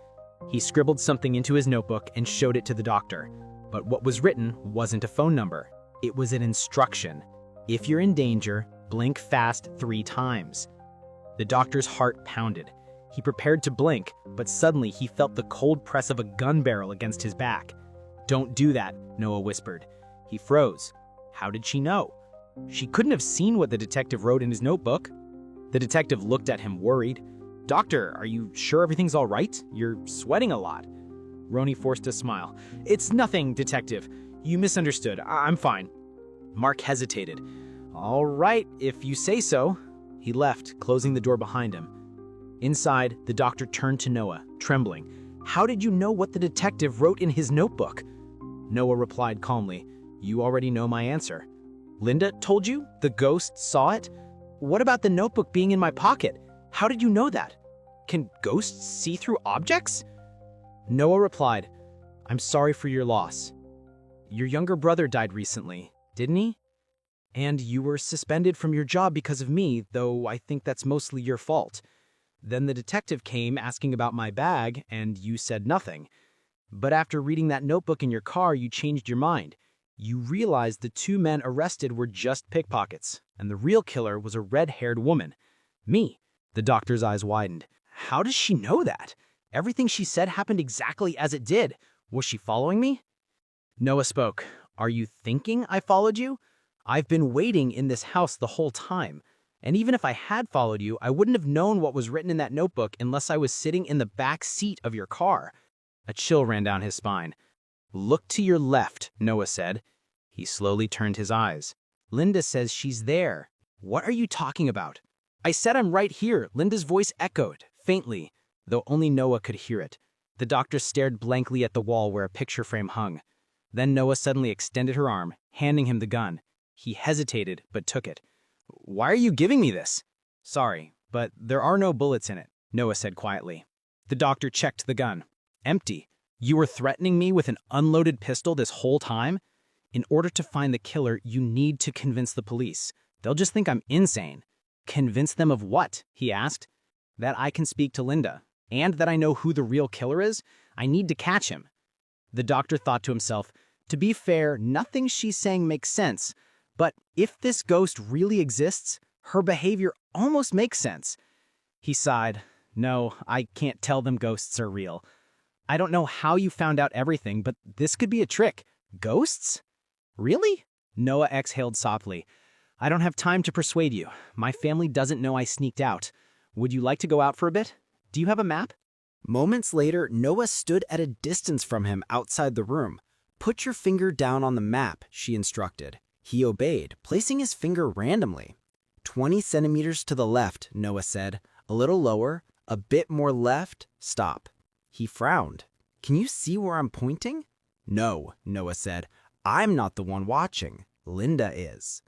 He scribbled something into his notebook and showed it to the doctor. But what was written wasn't a phone number. It was an instruction. "If you're in danger, blink fast 3 times." The doctor's heart pounded. He prepared to blink, but suddenly he felt the cold press of a gun barrel against his back. "Don't do that," Noah whispered. He froze. How did she know? She couldn't have seen what the detective wrote in his notebook. The detective looked at him worried. "Doctor, are you sure everything's all right? You're sweating a lot." Roni forced a smile. It's nothing, Detective. You misunderstood. I'm fine. Mark hesitated. All right, if you say so. He left, closing the door behind him. Inside, the doctor turned to Noah, trembling. How did you know what the detective wrote in his notebook? Noah replied calmly. You already know my answer. Linda told you? The ghost saw it? What about the notebook being in my pocket? How did you know that? Can ghosts see through objects? Noah replied, I'm sorry for your loss. Your younger brother died recently, didn't he? And you were suspended from your job because of me, though I think that's mostly your fault. Then the detective came asking about my bag, and you said nothing. But after reading that notebook in your car, you changed your mind. You realized the two men arrested were just pickpockets, and the real killer was a red-haired woman. Me. The doctor's eyes widened. How does she know that? Everything she said happened exactly as it did. Was she following me? Noah spoke. Are you thinking I followed you? I've been waiting in this house the whole time. And even if I had followed you, I wouldn't have known what was written in that notebook unless I was sitting in the back seat of your car. A chill ran down his spine. Look to your left, Noah said. He slowly turned his eyes. Linda says she's there. What are you talking about? I said I'm right here, Linda's voice echoed, faintly, though only Noah could hear it. The doctor stared blankly at the wall where a picture frame hung. Then Noah suddenly extended her arm, handing him the gun. He hesitated, but took it. Why are you giving me this? Sorry, but there are no bullets in it, Noah said quietly. The doctor checked the gun. Empty. You were threatening me with an unloaded pistol this whole time? In order to find the killer, you need to convince the police. They'll just think I'm insane. Convince them of what? He asked. That I can speak to Linda, and that I know who the real killer is. I need to catch him. The doctor thought to himself, to be fair, nothing she's saying makes sense, but if this ghost really exists, her behavior almost makes sense. He sighed. No, I can't tell them ghosts are real. I don't know how you found out everything, but this could be a trick. Ghosts? Really? Noah exhaled softly. I don't have time to persuade you. My family doesn't know I sneaked out. Would you like to go out for a bit? Do you have a map? Moments later, Noah stood at a distance from him outside the room. Put your finger down on the map, she instructed. He obeyed, placing his finger randomly. 20 centimeters to the left, Noah said. A little lower, a bit more left, stop. He frowned. Can you see where I'm pointing? No, Noah said. I'm not the one watching. Linda is.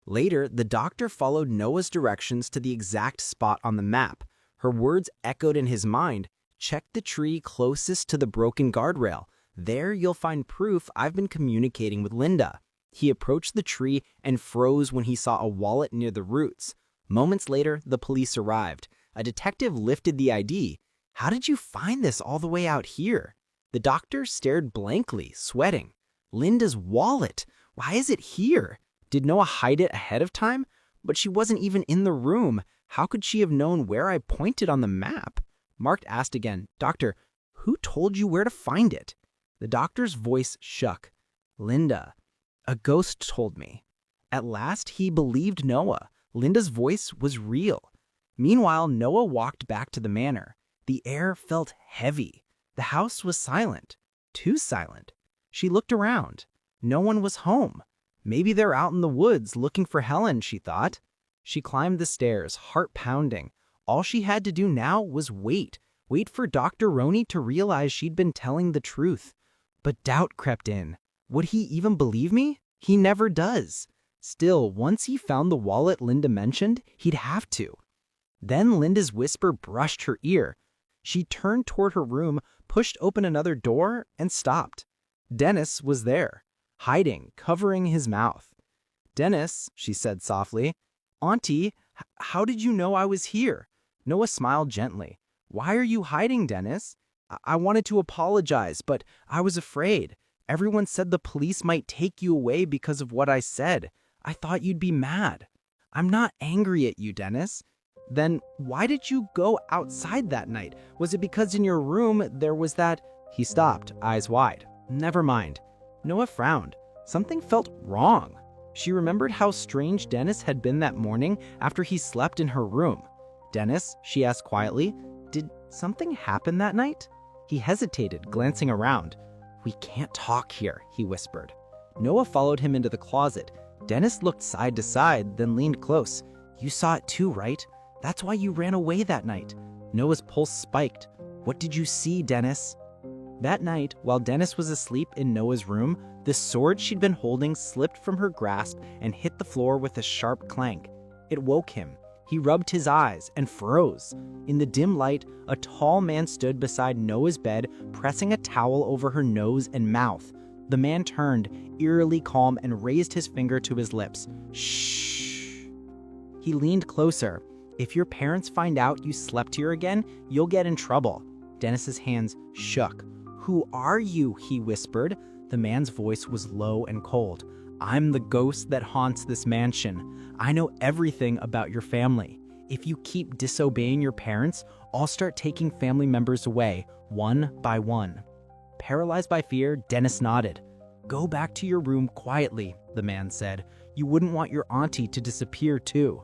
Later, the doctor followed Noah's directions to the exact spot on the map. Her words echoed in his mind. Check the tree closest to the broken guardrail. There you'll find proof I've been communicating with Linda. He approached the tree and froze when he saw a wallet near the roots. Moments later, the police arrived. A detective lifted the ID. How did you find this all the way out here? The doctor stared blankly, sweating. Linda's wallet. Why is it here? Did Noah hide it ahead of time? But she wasn't even in the room. How could she have known where I pointed on the map? Mark asked again, Doctor, who told you where to find it? The doctor's voice shook. Linda. A ghost told me. At last, he believed Noah. Linda's voice was real. Meanwhile, Noah walked back to the manor. The air felt heavy. The house was silent. Too silent. She looked around. No one was home. Maybe they're out in the woods looking for Helen, she thought. She climbed the stairs, heart pounding. All she had to do now was wait for Dr. Roni to realize she'd been telling the truth. But doubt crept in. Would he even believe me? He never does. Still, once he found the wallet Linda mentioned, he'd have to. Then Linda's whisper brushed her ear. She turned toward her room, pushed open another door, and stopped. Dennis was there, hiding, covering his mouth. Dennis, she said softly, Auntie, how did you know I was here? Noah smiled gently. Why are you hiding, Dennis? I wanted to apologize, but I was afraid. Everyone said the police might take you away because of what I said. I thought you'd be mad. I'm not angry at you, Dennis. Then why did you go outside that night? Was it because in your room there was that... He stopped, eyes wide. Never mind. Noah frowned. Something felt wrong. She remembered how strange Dennis had been that morning after he slept in her room. Dennis, she asked quietly, did something happen that night? He hesitated, glancing around. "We can't talk here," he whispered. Noah followed him into the closet. Dennis looked side to side, then leaned close. "You saw it too, right? That's why you ran away that night." Noah's pulse spiked. "What did you see, Dennis?" That night, while Dennis was asleep in Noah's room, the sword she'd been holding slipped from her grasp and hit the floor with a sharp clank. It woke him. He rubbed his eyes and froze. In the dim light, a tall man stood beside Noah's bed, pressing a towel over her nose and mouth. The man turned, eerily calm, and raised his finger to his lips. "Shh." He leaned closer. "If your parents find out you slept here again, you'll get in trouble." Dennis's hands shook. "Who are you?" he whispered. The man's voice was low and cold. "I'm the ghost that haunts this mansion. I know everything about your family. If you keep disobeying your parents, I'll start taking family members away, one by one." Paralyzed by fear, Dennis nodded. "Go back to your room quietly," the man said. "You wouldn't want your auntie to disappear too."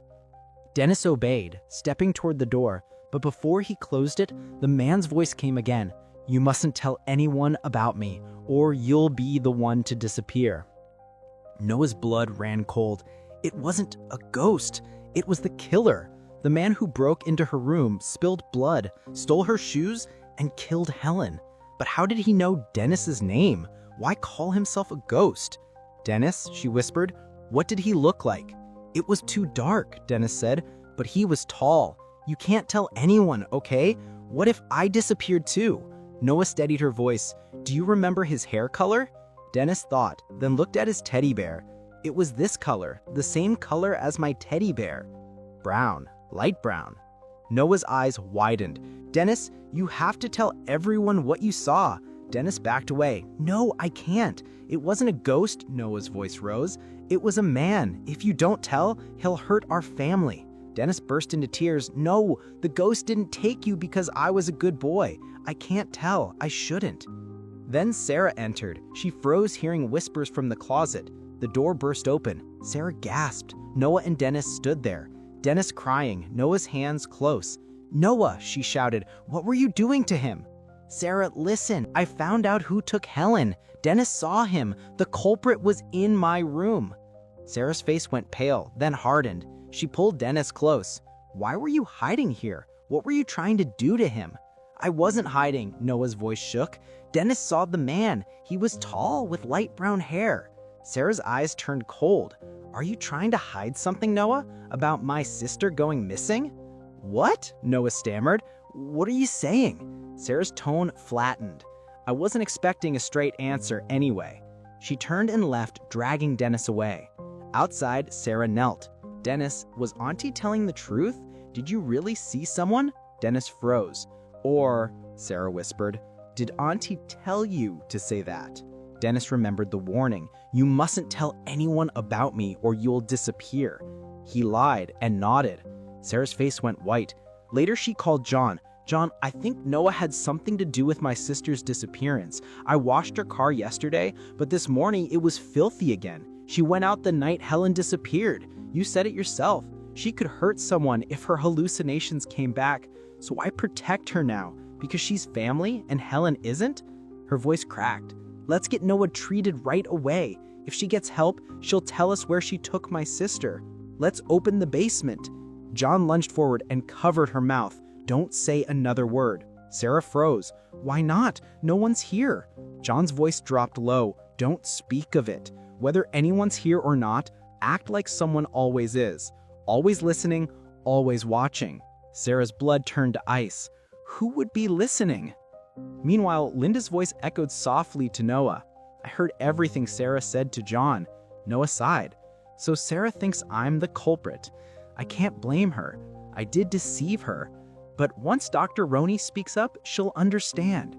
Dennis obeyed, stepping toward the door, but before he closed it, the man's voice came again. "You mustn't tell anyone about me, or you'll be the one to disappear." Noah's blood ran cold. It wasn't a ghost. It was the killer. The man who broke into her room, spilled blood, stole her shoes, and killed Helen. But how did he know Dennis's name? Why call himself a ghost? "Dennis," she whispered, "what did he look like?" "It was too dark," Dennis said, "but he was tall. You can't tell anyone, okay? What if I disappeared too?" Noah steadied her voice. "Do you remember his hair color?" Dennis thought, then looked at his teddy bear. It was this color, the same color as my teddy bear. Brown, light brown. Noah's eyes widened. "Dennis, you have to tell everyone what you saw." Dennis backed away. "No, I can't. It wasn't a ghost," Noah's voice rose. "It was a man. If you don't tell, he'll hurt our family." Dennis burst into tears. "No, the ghost didn't take you because I was a good boy. I can't tell. I shouldn't." Then Sarah entered. She froze, hearing whispers from the closet. The door burst open. Sarah gasped. Noah and Dennis stood there. Dennis crying, Noah's hands close. "Noah," she shouted, "what were you doing to him?" "Sarah, listen. I found out who took Helen. Dennis saw him. The culprit was in my room." Sarah's face went pale, then hardened. She pulled Dennis close. "Why were you hiding here? What were you trying to do to him?" "I wasn't hiding," Noah's voice shook. "Dennis saw the man. He was tall with light brown hair." Sarah's eyes turned cold. "Are you trying to hide something, Noah? About my sister going missing?" "What?" Noah stammered. "What are you saying?" Sarah's tone flattened. "I wasn't expecting a straight answer anyway." She turned and left, dragging Dennis away. Outside, Sarah knelt. "Dennis, was Auntie telling the truth? Did you really see someone?" Dennis froze. "Or," Sarah whispered, "did Auntie tell you to say that?" Dennis remembered the warning. "You mustn't tell anyone about me or you'll disappear." He lied and nodded. Sarah's face went white. Later she called John. "John, I think Noah had something to do with my sister's disappearance. I washed her car yesterday, but this morning it was filthy again. She went out the night Helen disappeared. You said it yourself. She could hurt someone if her hallucinations came back. So I protect her now, because she's family and Helen isn't?" Her voice cracked. "Let's get Noah treated right away. If she gets help, she'll tell us where she took my sister. Let's open the basement." John lunged forward and covered her mouth. "Don't say another word." Sarah froze. "Why not? No one's here." John's voice dropped low. "Don't speak of it. Whether anyone's here or not, act like someone always is. Always listening, always watching." Sarah's blood turned to ice. Who would be listening? Meanwhile, Linda's voice echoed softly to Noah. "I heard everything Sarah said to John." Noah sighed. "So Sarah thinks I'm the culprit. I can't blame her. I did deceive her. But once Dr. Roney speaks up, she'll understand.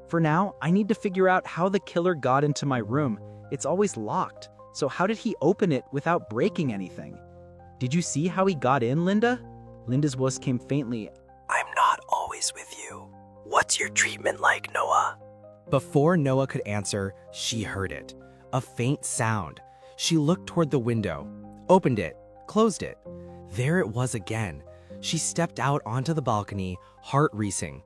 For now, I need to figure out how the killer got into my room. It's always locked. So how did he open it without breaking anything?" "Did you see how he got in, Linda?" Linda's voice came faintly. "I'm not always with you. What's your treatment like, Noah?" Before Noah could answer, she heard it. A faint sound. She looked toward the window, opened it, closed it. There it was again. She stepped out onto the balcony, heart racing.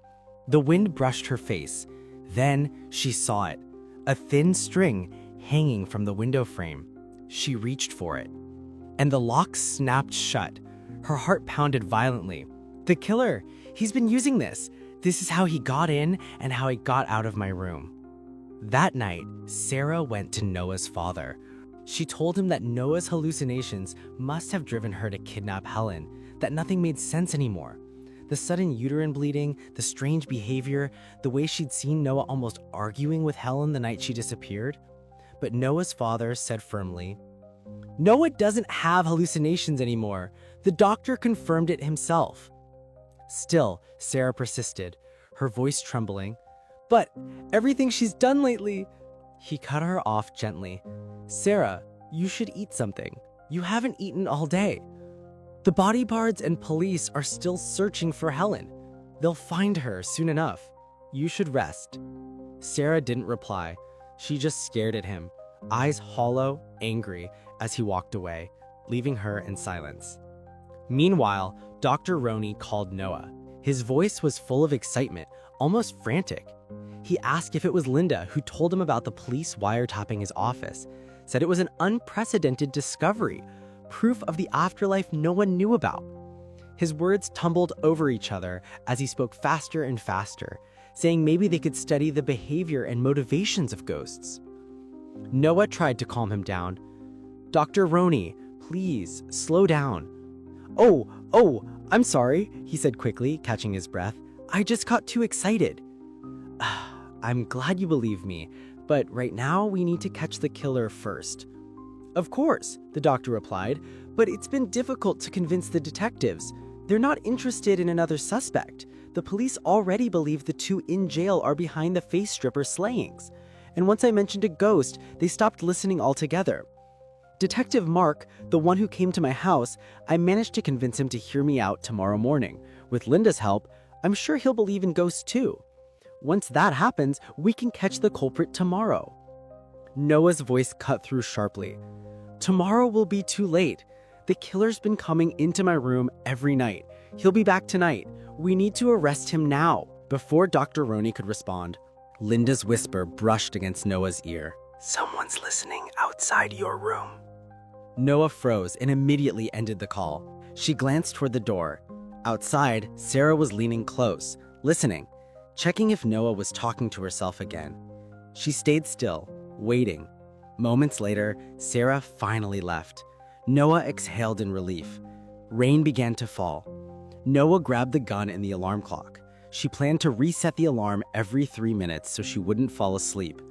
The wind brushed her face. Then she saw it, a thin string hanging from the window frame. She reached for it, and the lock snapped shut. Her heart pounded violently. The killer! He's been using this. This is how he got in and how he got out of my room. That night, Sarah went to Noah's father. She told him that Noah's hallucinations must have driven her to kidnap Helen, that nothing made sense anymore. The sudden uterine bleeding, the strange behavior, the way she'd seen Noah almost arguing with Helen the night she disappeared. But Noah's father said firmly, "Noah doesn't have hallucinations anymore. The doctor confirmed it himself." Still, Sarah persisted, her voice trembling. "But everything she's done lately..." He cut her off gently. "Sarah, you should eat something. You haven't eaten all day. The bodyguards and police are still searching for Helen. They'll find her soon enough. You should rest." Sarah didn't reply. She just stared at him, eyes hollow, angry, as he walked away, leaving her in silence. Meanwhile, Dr. Roney called Noah. His voice was full of excitement, almost frantic. He asked if it was Linda who told him about the police wiretapping his office, said it was an unprecedented discovery, proof of the afterlife no one knew about. His words tumbled over each other as he spoke faster and faster, saying maybe they could study the behavior and motivations of ghosts. Noah tried to calm him down. "Dr. Roney, please, slow down." Oh, I'm sorry," he said quickly, catching his breath. "I just got too excited." "I'm glad you believe me, but right now we need to catch the killer first." "Of course," the doctor replied, "but it's been difficult to convince the detectives. They're not interested in another suspect. The police already believe the two in jail are behind the face stripper slayings. And once I mentioned a ghost, they stopped listening altogether. Detective Mark, the one who came to my house, I managed to convince him to hear me out tomorrow morning. With Linda's help, I'm sure he'll believe in ghosts too. Once that happens, we can catch the culprit tomorrow." Noah's voice cut through sharply. "Tomorrow will be too late. The killer's been coming into my room every night. He'll be back tonight. We need to arrest him now." Before Dr. Roney could respond, Linda's whisper brushed against Noah's ear. Someone's listening outside your room. Noah froze and immediately ended the call. She glanced toward the door. Outside, Sarah was leaning close, listening, checking if Noah was talking to herself again. She stayed still, waiting. Moments later, Sarah finally left. Noah exhaled in relief. Rain began to fall. Noah grabbed the gun and the alarm clock. She planned to reset the alarm every 3 minutes so she wouldn't fall asleep.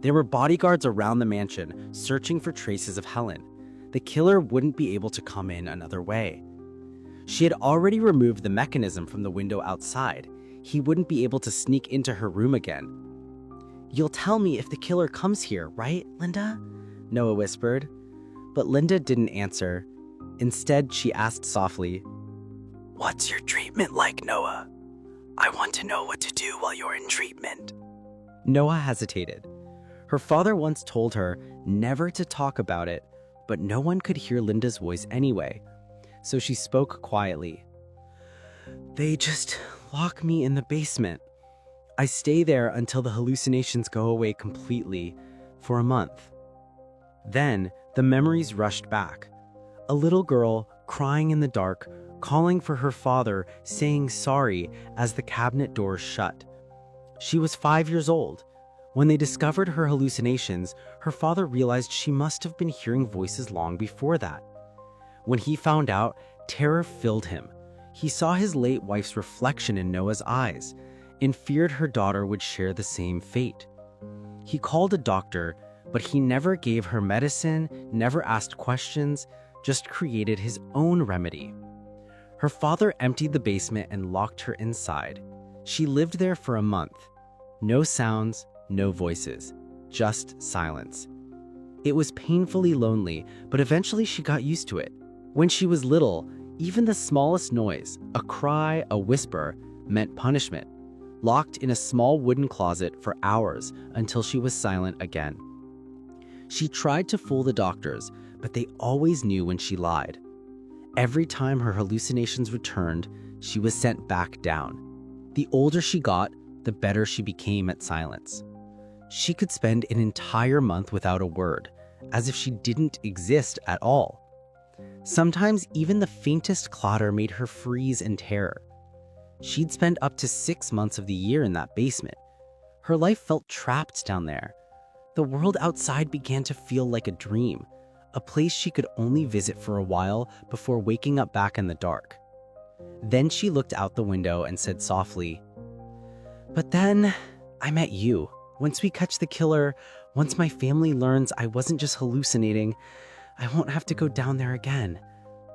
There were bodyguards around the mansion, searching for traces of Helen. The killer wouldn't be able to come in another way. She had already removed the mechanism from the window outside. He wouldn't be able to sneak into her room again. "You'll tell me if the killer comes here, right, Linda?" Noah whispered. But Linda didn't answer. Instead, she asked softly, What's your treatment like, Noah? I want to know what to do while you're in treatment. Noah hesitated. Her father once told her never to talk about it, but no one could hear Linda's voice anyway, so she spoke quietly. "They just lock me in the basement. I stay there until the hallucinations go away completely, for a month." Then the memories rushed back. A little girl crying in the dark, calling for her father, saying sorry as the cabinet doors shut. She was 5 years old. When they discovered her hallucinations, her father realized she must have been hearing voices long before that. When he found out, terror filled him. He saw his late wife's reflection in Noah's eyes and feared her daughter would share the same fate. He called a doctor, but he never gave her medicine, never asked questions, just created his own remedy. Her father emptied the basement and locked her inside. She lived there for a month. No sounds, no voices, just silence. It was painfully lonely, but eventually she got used to it. When she was little, even the smallest noise, a cry, a whisper, meant punishment. Locked in a small wooden closet for hours until she was silent again. She tried to fool the doctors, but they always knew when she lied. Every time her hallucinations returned, she was sent back down. The older she got, the better she became at silence. She could spend an entire month without a word, as if she didn't exist at all. Sometimes even the faintest clatter made her freeze in terror. She'd spend up to 6 months of the year in that basement. Her life felt trapped down there. The world outside began to feel like a dream, a place she could only visit for a while before waking up back in the dark. Then she looked out the window and said softly, "But then I met you. Once we catch the killer, once my family learns I wasn't just hallucinating, I won't have to go down there again.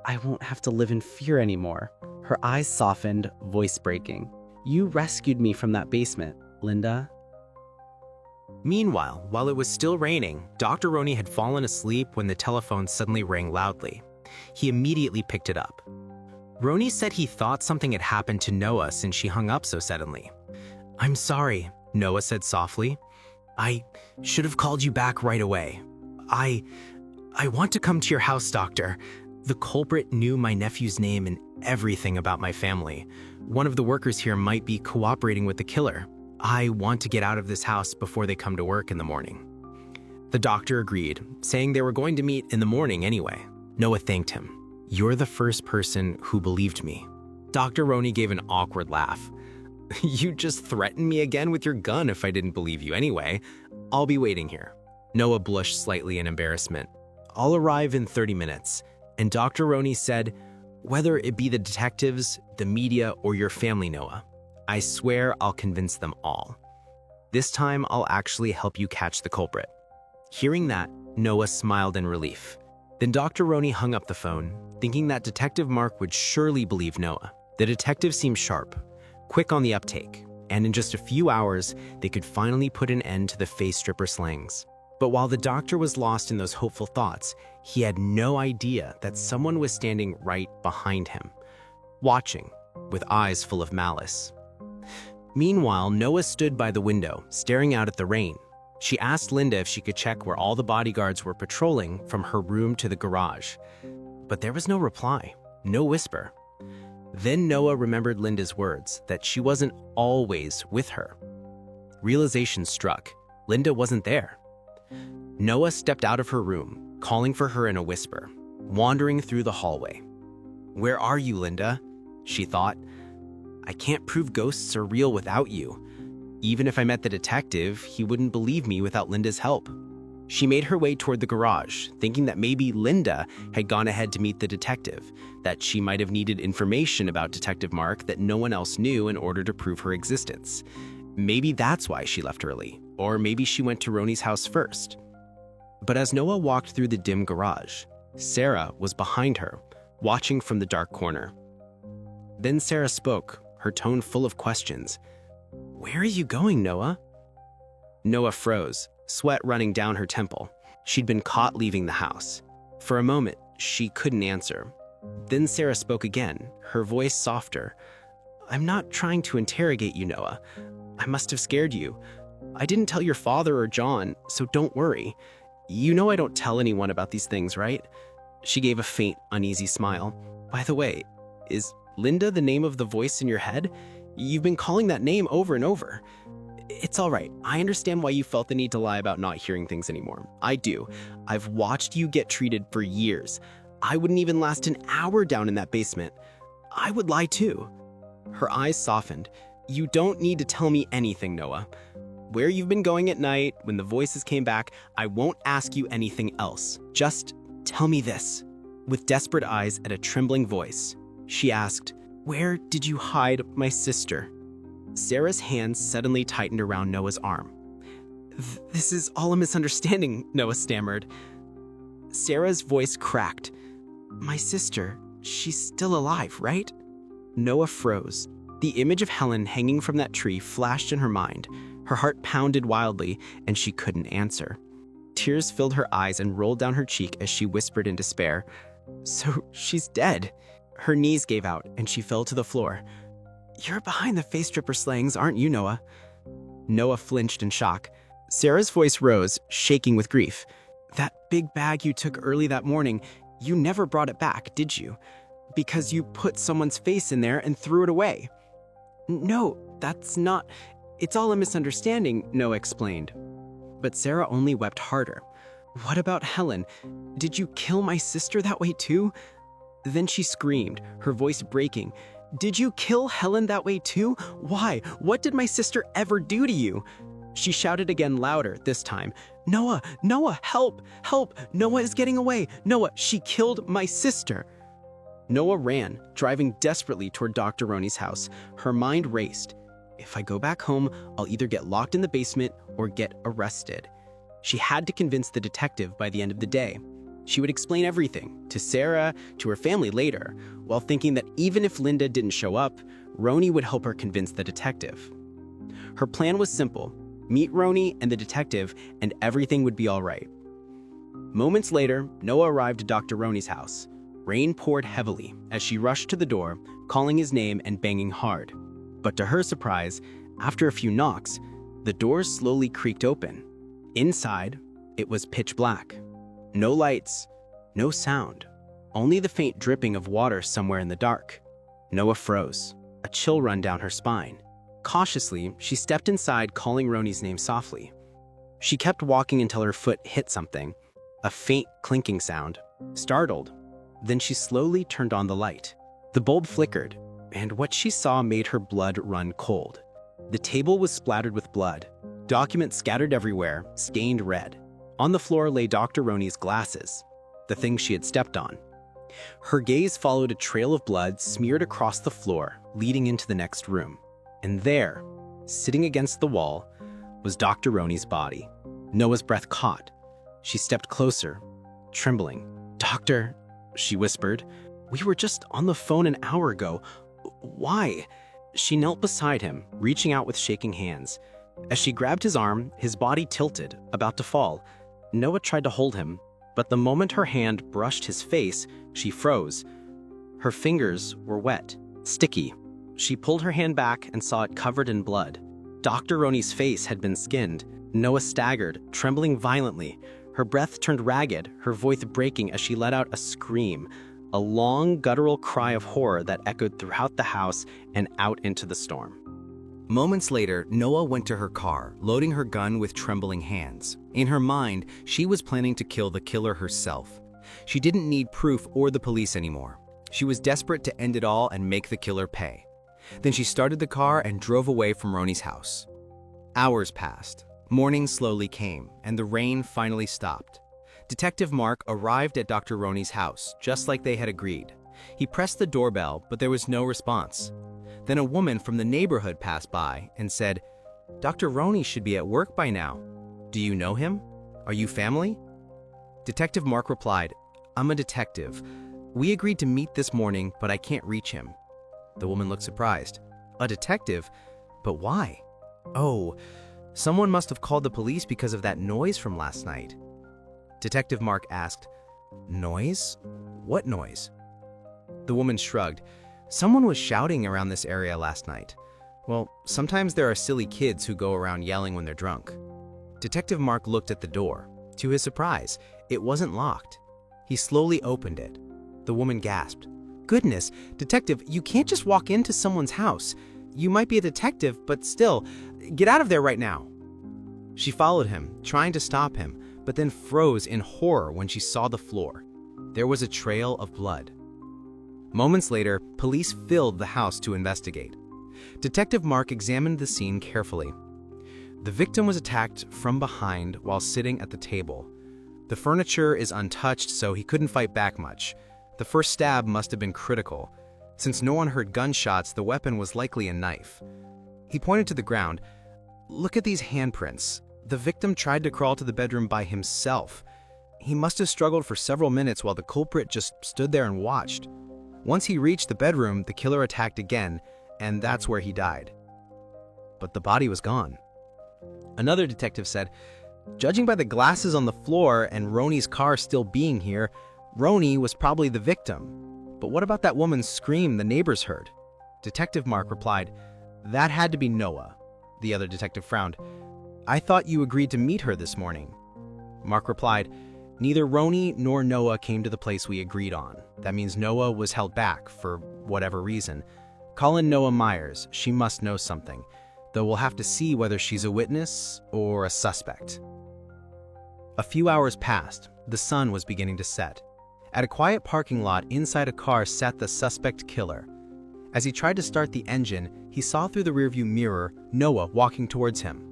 I won't have to live in fear anymore." Her eyes softened, voice breaking. "You rescued me from that basement, Linda." Meanwhile, while it was still raining, Dr. Roney had fallen asleep when the telephone suddenly rang loudly. He immediately picked it up. Roney said he thought something had happened to Noah since she hung up so suddenly. "I'm sorry," Noah said softly. "I should have called you back right away. I want to come to your house, doctor. The culprit knew my nephew's name and everything about my family. One of the workers here might be cooperating with the killer. I want to get out of this house before they come to work in the morning." The doctor agreed, saying they were going to meet in the morning anyway. Noah thanked him. "You're the first person who believed me." Dr. Roney gave an awkward laugh. "You just threatened me again with your gun if I didn't believe you anyway. I'll be waiting here." Noah blushed slightly in embarrassment. "I'll arrive in 30 minutes. And Dr. Roney said, whether it be the detectives, the media, or your family, Noah, I swear I'll convince them all. This time, I'll actually help you catch the culprit." Hearing that, Noah smiled in relief. Then Dr. Roney hung up the phone, thinking that Detective Mark would surely believe Noah. The detective seemed sharp, quick on the uptake, and in just a few hours, they could finally put an end to the face stripper slangs. But while the doctor was lost in those hopeful thoughts, he had no idea that someone was standing right behind him, watching, with eyes full of malice. Meanwhile, Noah stood by the window, staring out at the rain. She asked Linda if she could check where all the bodyguards were patrolling from her room to the garage. But there was no reply, no whisper. Then Noah remembered Linda's words, that she wasn't always with her. Realization struck. Linda wasn't there. Noah stepped out of her room, calling for her in a whisper, wandering through the hallway. "Where are you, Linda?" she thought. "I can't prove ghosts are real without you. Even if I met the detective, he wouldn't believe me without Linda's help." She made her way toward the garage, thinking that maybe Linda had gone ahead to meet the detective, that she might have needed information about Detective Mark that no one else knew in order to prove her existence. Maybe that's why she left early, or maybe she went to Roney's house first. But as Noah walked through the dim garage, Sarah was behind her, watching from the dark corner. Then Sarah spoke, her tone full of questions. "Where are you going, Noah?" Noah froze, sweat running down her temple. She'd been caught leaving the house. For a moment, she couldn't answer. Then Sarah spoke again, her voice softer. "I'm not trying to interrogate you, Noah. I must have scared you. I didn't tell your father or John, so don't worry. You know I don't tell anyone about these things, right?" She gave a faint, uneasy smile. "By the way, is Linda the name of the voice in your head? You've been calling that name over and over." "It's all right. I understand why you felt the need to lie about not hearing things anymore. I do. I've watched you get treated for years. I wouldn't even last an hour down in that basement. I would lie too." Her eyes softened. "You don't need to tell me anything, Noah. Where you've been going at night, when the voices came back, I won't ask you anything else. Just tell me this." With desperate eyes at a trembling voice, she asked, "Where did you hide my sister?" Sarah's hands suddenly tightened around Noah's arm. "This is all a misunderstanding," Noah stammered. Sarah's voice cracked. "My sister, she's still alive, right?" Noah froze. The image of Helen hanging from that tree flashed in her mind. Her heart pounded wildly, and she couldn't answer. Tears filled her eyes and rolled down her cheek as she whispered in despair, "So she's dead." Her knees gave out, and she fell to the floor. "You're behind the face stripper slangs, aren't you, Noah?" Noah flinched in shock. Sarah's voice rose, shaking with grief. "That big bag you took early that morning, you never brought it back, did you? Because you put someone's face in there and threw it away." "No, That's not... It's all a misunderstanding, Noah explained. But Sarah only wept harder. What about Helen? Did you kill my sister that way too? Then she screamed, her voice breaking. Did you kill Helen that way too? Why? What did my sister ever do to you? She shouted again louder, this time. Noah, Noah, help, help, Noah is getting away. Noah, she killed my sister. Noah ran, driving desperately toward Dr. Roney's house. Her mind raced. If I go back home, I'll either get locked in the basement or get arrested. She had to convince the detective by the end of the day. She would explain everything, to Sarah, to her family later, while thinking that even if Linda didn't show up, Roney would help her convince the detective. Her plan was simple. Meet Roney and the detective, and everything would be all right. Moments later, Noah arrived at Dr. Roney's house. Rain poured heavily as she rushed to the door, calling his name and banging hard. But to her surprise, after a few knocks, the doors slowly creaked open. Inside, it was pitch black. No lights, no sound, only the faint dripping of water somewhere in the dark. Noah froze, a chill run down her spine. Cautiously, she stepped inside, calling Roney's name softly. She kept walking until her foot hit something, a faint clinking sound. Startled, then she slowly turned on the light. The bulb flickered, and what she saw made her blood run cold. The table was splattered with blood, documents scattered everywhere, stained red. On the floor lay Dr. Roney's glasses, the thing she had stepped on. Her gaze followed a trail of blood smeared across the floor, leading into the next room. And there, sitting against the wall, was Dr. Roney's body. Noah's breath caught. She stepped closer, trembling. "Doctor," she whispered, "we were just on the phone an hour ago. Why?" She knelt beside him, reaching out with shaking hands. As she grabbed his arm, his body tilted, about to fall. Noah tried to hold him, but the moment her hand brushed his face, she froze. Her fingers were wet, sticky. She pulled her hand back and saw it covered in blood. Dr. Roney's face had been skinned. Noah staggered, trembling violently. Her breath turned ragged, her voice breaking as she let out a scream, a long, guttural cry of horror that echoed throughout the house and out into the storm. Moments later, Noah went to her car, loading her gun with trembling hands. In her mind, she was planning to kill the killer herself. She didn't need proof or the police anymore. She was desperate to end it all and make the killer pay. Then she started the car and drove away from Roney's house. Hours passed. Morning slowly came, and the rain finally stopped. Detective Mark arrived at Dr. Roney's house, just like they had agreed. He pressed the doorbell, but there was no response. Then a woman from the neighborhood passed by and said, "Dr. Roney should be at work by now. Do you know him? Are you family?" Detective Mark replied, "I'm a detective. We agreed to meet this morning, but I can't reach him." The woman looked surprised. "A detective? But why?" "Oh, someone must have called the police because of that noise from last night." Detective Mark asked, "Noise? What noise?" The woman shrugged. "Someone was shouting around this area last night. Well, sometimes there are silly kids who go around yelling when they're drunk." Detective Mark looked at the door. To his surprise, it wasn't locked. He slowly opened it. The woman gasped. "Goodness, Detective, you can't just walk into someone's house. You might be a detective, but still, get out of there right now." She followed him, trying to stop him, but then froze in horror when she saw the floor. There was a trail of blood. Moments later, police filled the house to investigate. Detective Mark examined the scene carefully. The victim was attacked from behind while sitting at the table. The furniture is untouched, so he couldn't fight back much. The first stab must have been critical. Since no one heard gunshots, the weapon was likely a knife. He pointed to the ground. "Look at these handprints. The victim tried to crawl to the bedroom by himself. He must have struggled for several minutes while the culprit just stood there and watched. Once he reached the bedroom, the killer attacked again, and that's where he died." But the body was gone. Another detective said, "Judging by the glasses on the floor and Roney's car still being here, Roney was probably the victim. But what about that woman's scream the neighbors heard?" Detective Mark replied, "That had to be Noah." The other detective frowned. "I thought you agreed to meet her this morning." Mark replied, "Neither Roney nor Noah came to the place we agreed on. That means Noah was held back for whatever reason. Call in Noah Myers. She must know something, though we'll have to see whether she's a witness or a suspect. A few hours passed. The sun was beginning to set. At a quiet parking lot inside a car sat the suspect killer. As he tried to start the engine, he saw through the rearview mirror Noah walking towards him.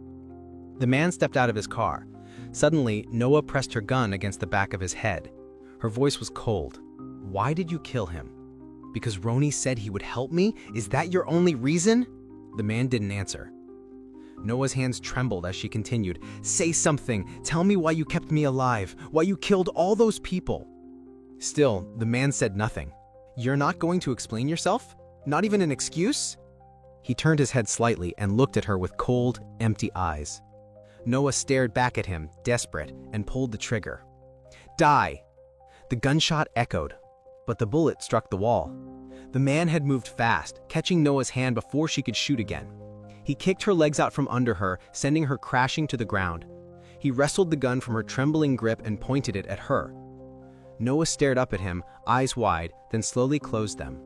The man stepped out of his car. Suddenly, Noah pressed her gun against the back of his head. Her voice was cold. "Why did you kill him?" "Because Roni said he would help me? Is that your only reason?" The man didn't answer. Noah's hands trembled as she continued. "Say something. Tell me why you kept me alive, why you killed all those people." Still, the man said nothing. "You're not going to explain yourself? Not even an excuse?" He turned his head slightly and looked at her with cold, empty eyes. Noah stared back at him, desperate, and pulled the trigger. "Die!" The gunshot echoed, but the bullet struck the wall. The man had moved fast, catching Noah's hand before she could shoot again. He kicked her legs out from under her, sending her crashing to the ground. He wrestled the gun from her trembling grip and pointed it at her. Noah stared up at him, eyes wide, then slowly closed them.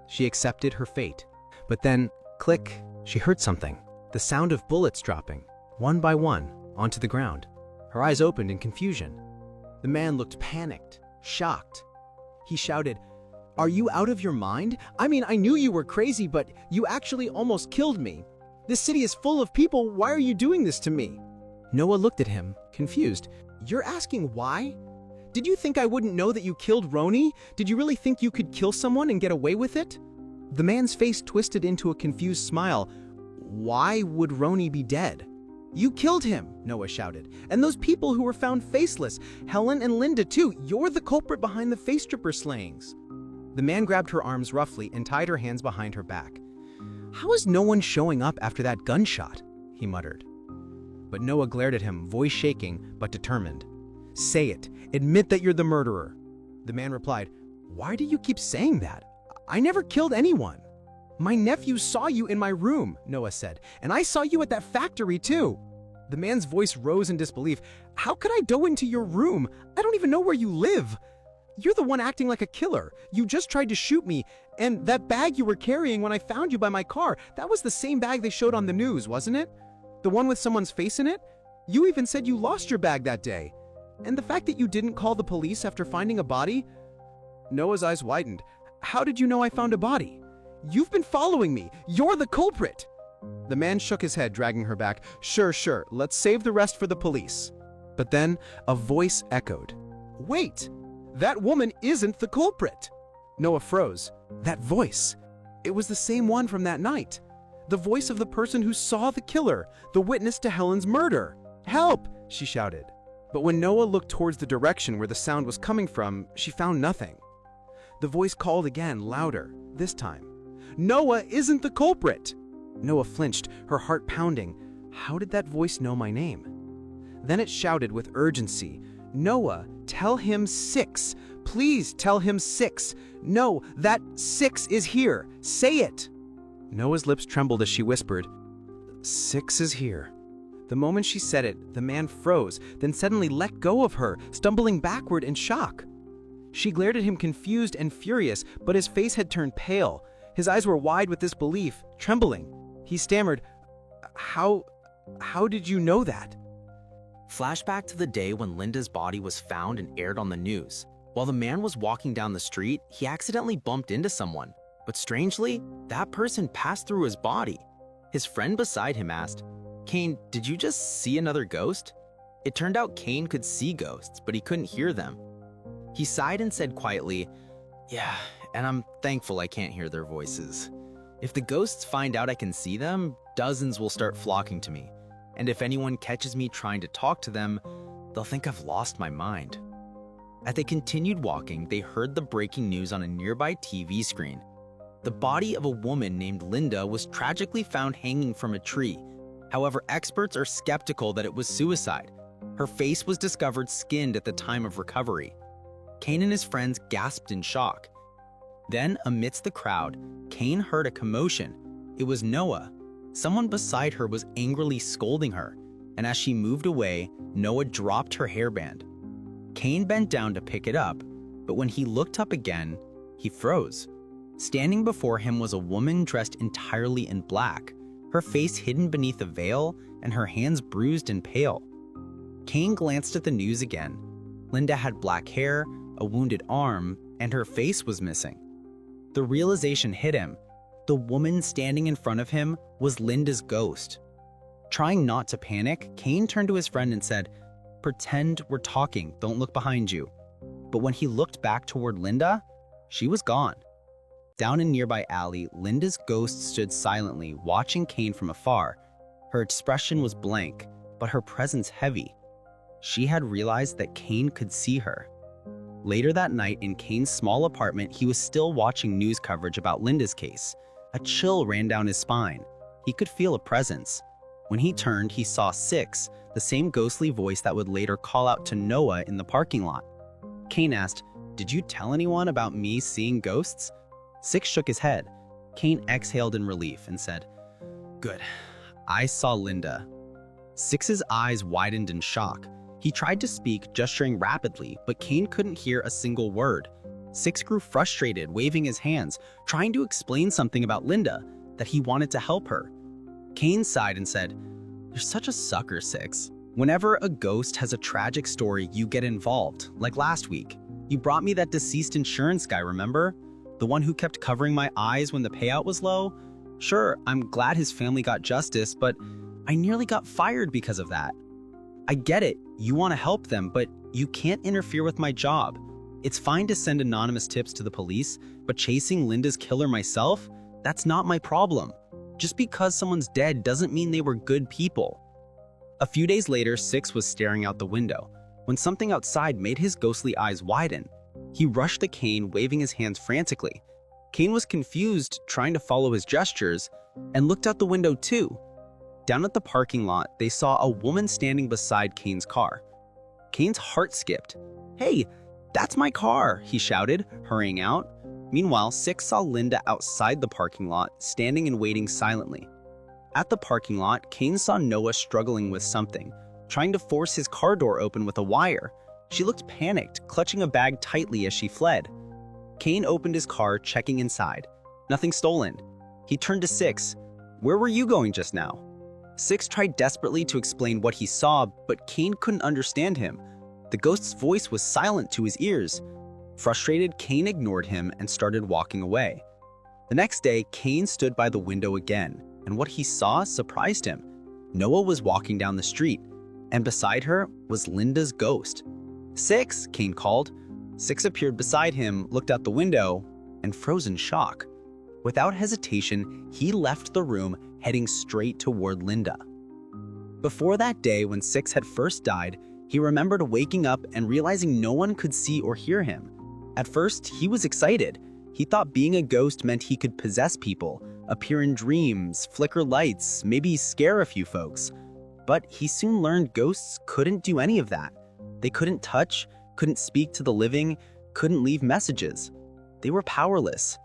She accepted her fate. But then, click, she heard something. The sound of bullets dropping, one by one, onto the ground. Her eyes opened in confusion. The man looked panicked, shocked. He shouted, "Are you out of your mind? I mean, I knew you were crazy, but you actually almost killed me. This city is full of people. Why are you doing this to me?" Noah looked at him, confused. "You're asking why? Did you think I wouldn't know that you killed Roni? Did you really think you could kill someone and get away with it?" The man's face twisted into a confused smile. "Why would Roni be dead?" "You killed him," Noah shouted. "And those people who were found faceless, Helen and Linda too. You're the culprit behind the face stripper slayings." The man grabbed her arms roughly and tied her hands behind her back. "How is no one showing up after that gunshot?" he muttered. But Noah glared at him, voice shaking but determined. "Say it. Admit that you're the murderer." The man replied, "Why do you keep saying that? I never killed anyone." "My nephew saw you in my room," Noah said, "and I saw you at that factory too." The man's voice rose in disbelief. "How could I go into your room? I don't even know where you live. You're the one acting like a killer. You just tried to shoot me, and that bag you were carrying when I found you by my car, that was the same bag they showed on the news, wasn't it? The one with someone's face in it? You even said you lost your bag that day. And the fact that you didn't call the police after finding a body?" Noah's eyes widened. "How did you know I found a body? You've been following me. You're the culprit." The man shook his head, dragging her back. Sure. Let's save the rest for the police." But then a voice echoed. "Wait! That woman isn't the culprit." Noah froze. That voice. It was the same one from that night. The voice of the person who saw the killer, the witness to Helen's murder. "Help!" she shouted. But when Noah looked towards the direction where the sound was coming from, she found nothing. The voice called again, louder, this time. "Noah isn't the culprit!" Noah flinched, her heart pounding. How did that voice know my name? Then it shouted with urgency, "Noah, tell him 6. Please tell him 6. No, that 6 is here. Say it." Noah's lips trembled as she whispered, "6 is here." The moment she said it, the man froze, then suddenly let go of her, stumbling backward in shock. She glared at him confused and furious, but his face had turned pale. His eyes were wide with disbelief, trembling. He stammered, How did you know that?" Flashback to the day when Linda's body was found and aired on the news. While the man was walking down the street, he accidentally bumped into someone. But strangely, that person passed through his body. His friend beside him asked, "Kane, did you just see another ghost?" It turned out Kane could see ghosts, but he couldn't hear them. He sighed and said quietly, "Yeah, and I'm thankful I can't hear their voices. If the ghosts find out I can see them, dozens will start flocking to me. And if anyone catches me trying to talk to them, they'll think I've lost my mind." As they continued walking, they heard the breaking news on a nearby TV screen. The body of a woman named Linda was tragically found hanging from a tree. However, experts are skeptical that it was suicide. Her face was discovered skinned at the time of recovery. Kane and his friends gasped in shock. Then, amidst the crowd, Kane heard a commotion. It was Noah. Someone beside her was angrily scolding her, and as she moved away, Noah dropped her hairband. Kane bent down to pick it up, but when he looked up again, he froze. Standing before him was a woman dressed entirely in black, her face hidden beneath a veil and her hands bruised and pale. Kane glanced at the news again. Linda had black hair, a wounded arm, and her face was missing. The realization hit him. The woman standing in front of him was Linda's ghost. Trying not to panic, Kane turned to his friend and said, "Pretend we're talking, don't look behind you." But when he looked back toward Linda, she was gone. Down a nearby alley, Linda's ghost stood silently, watching Kane from afar. Her expression was blank, but her presence heavy. She had realized that Kane could see her. Later that night, in Kane's small apartment, he was still watching news coverage about Linda's case. A chill ran down his spine. He could feel a presence. When he turned, he saw Six, the same ghostly voice that would later call out to Noah in the parking lot. Kane asked, "Did you tell anyone about me seeing ghosts?" Six shook his head. Kane exhaled in relief and said, "Good. I saw Linda." Six's eyes widened in shock. He tried to speak, gesturing rapidly, but Kane couldn't hear a single word. Six grew frustrated, waving his hands, trying to explain something about Linda, that he wanted to help her. Kane sighed and said, "You're such a sucker, Six. Whenever a ghost has a tragic story, you get involved, like last week. You brought me that deceased insurance guy, remember? The one who kept covering my eyes when the payout was low? Sure, I'm glad his family got justice, but I nearly got fired because of that. I get it, you want to help them, but you can't interfere with my job. It's fine to send anonymous tips to the police, but chasing Linda's killer myself? That's not my problem. Just because someone's dead doesn't mean they were good people." A few days later, Six was staring out the window, when something outside made his ghostly eyes widen. He rushed to Kane, waving his hands frantically. Kane was confused, trying to follow his gestures, and looked out the window too. Down at the parking lot, they saw a woman standing beside Kane's car. Kane's heart skipped. "Hey, that's my car," he shouted, hurrying out. Meanwhile, Six saw Linda outside the parking lot, standing and waiting silently. At the parking lot, Kane saw Noah struggling with something, trying to force his car door open with a wire. She looked panicked, clutching a bag tightly as she fled. Kane opened his car, checking inside. Nothing stolen. He turned to Six. "Where were you going just now?" Six tried desperately to explain what he saw, but Kane couldn't understand him. The ghost's voice was silent to his ears. Frustrated, Kane ignored him and started walking away. The next day, Kane stood by the window again, and what he saw surprised him. Noah was walking down the street, and beside her was Linda's ghost. "Six," Kane called. Six appeared beside him, looked out the window, and froze in shock. Without hesitation, he left the room, heading straight toward Linda. Before that day, when Six had first died, he remembered waking up and realizing no one could see or hear him. At first, he was excited. He thought being a ghost meant he could possess people, appear in dreams, flicker lights, maybe scare a few folks. But he soon learned ghosts couldn't do any of that. They couldn't touch, couldn't speak to the living, couldn't leave messages. They were powerless.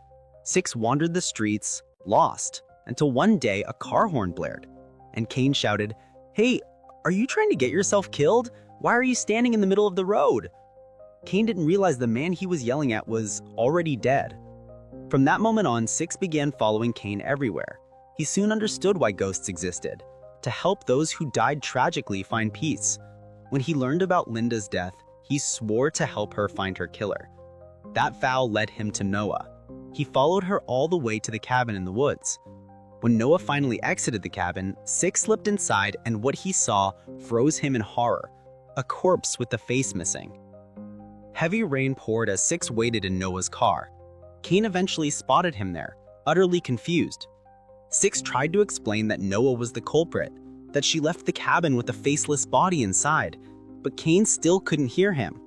Six wandered the streets, lost, until one day a car horn blared. And Kane shouted, "Hey, are you trying to get yourself killed? Why are you standing in the middle of the road?" Kane didn't realize the man he was yelling at was already dead. From that moment on, Six began following Kane everywhere. He soon understood why ghosts existed, to help those who died tragically find peace. When he learned about Linda's death, he swore to help her find her killer. That vow led him to Noah. He followed her all the way to the cabin in the woods. When Noah finally exited the cabin, Six slipped inside, and what he saw froze him in horror, a corpse with the face missing. Heavy rain poured as Six waited in Noah's car. Kane eventually spotted him there, utterly confused. Six tried to explain that Noah was the culprit, that she left the cabin with a faceless body inside, but Kane still couldn't hear him.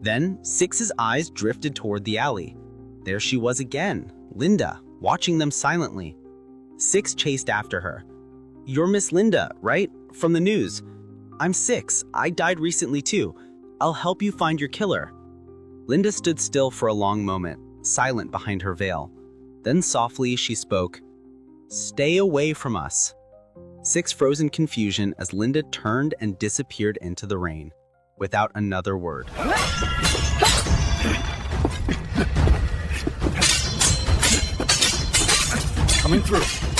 Then, Six's eyes drifted toward the alley. There she was again, Linda, watching them silently. Six chased after her. "You're Miss Linda, right? From the news." "I'm Six. I died recently too. I'll help you find your killer." Linda stood still for a long moment, silent behind her veil. Then softly she spoke, "Stay away from us." Six froze in confusion as Linda turned and disappeared into the rain, without another word. Coming through.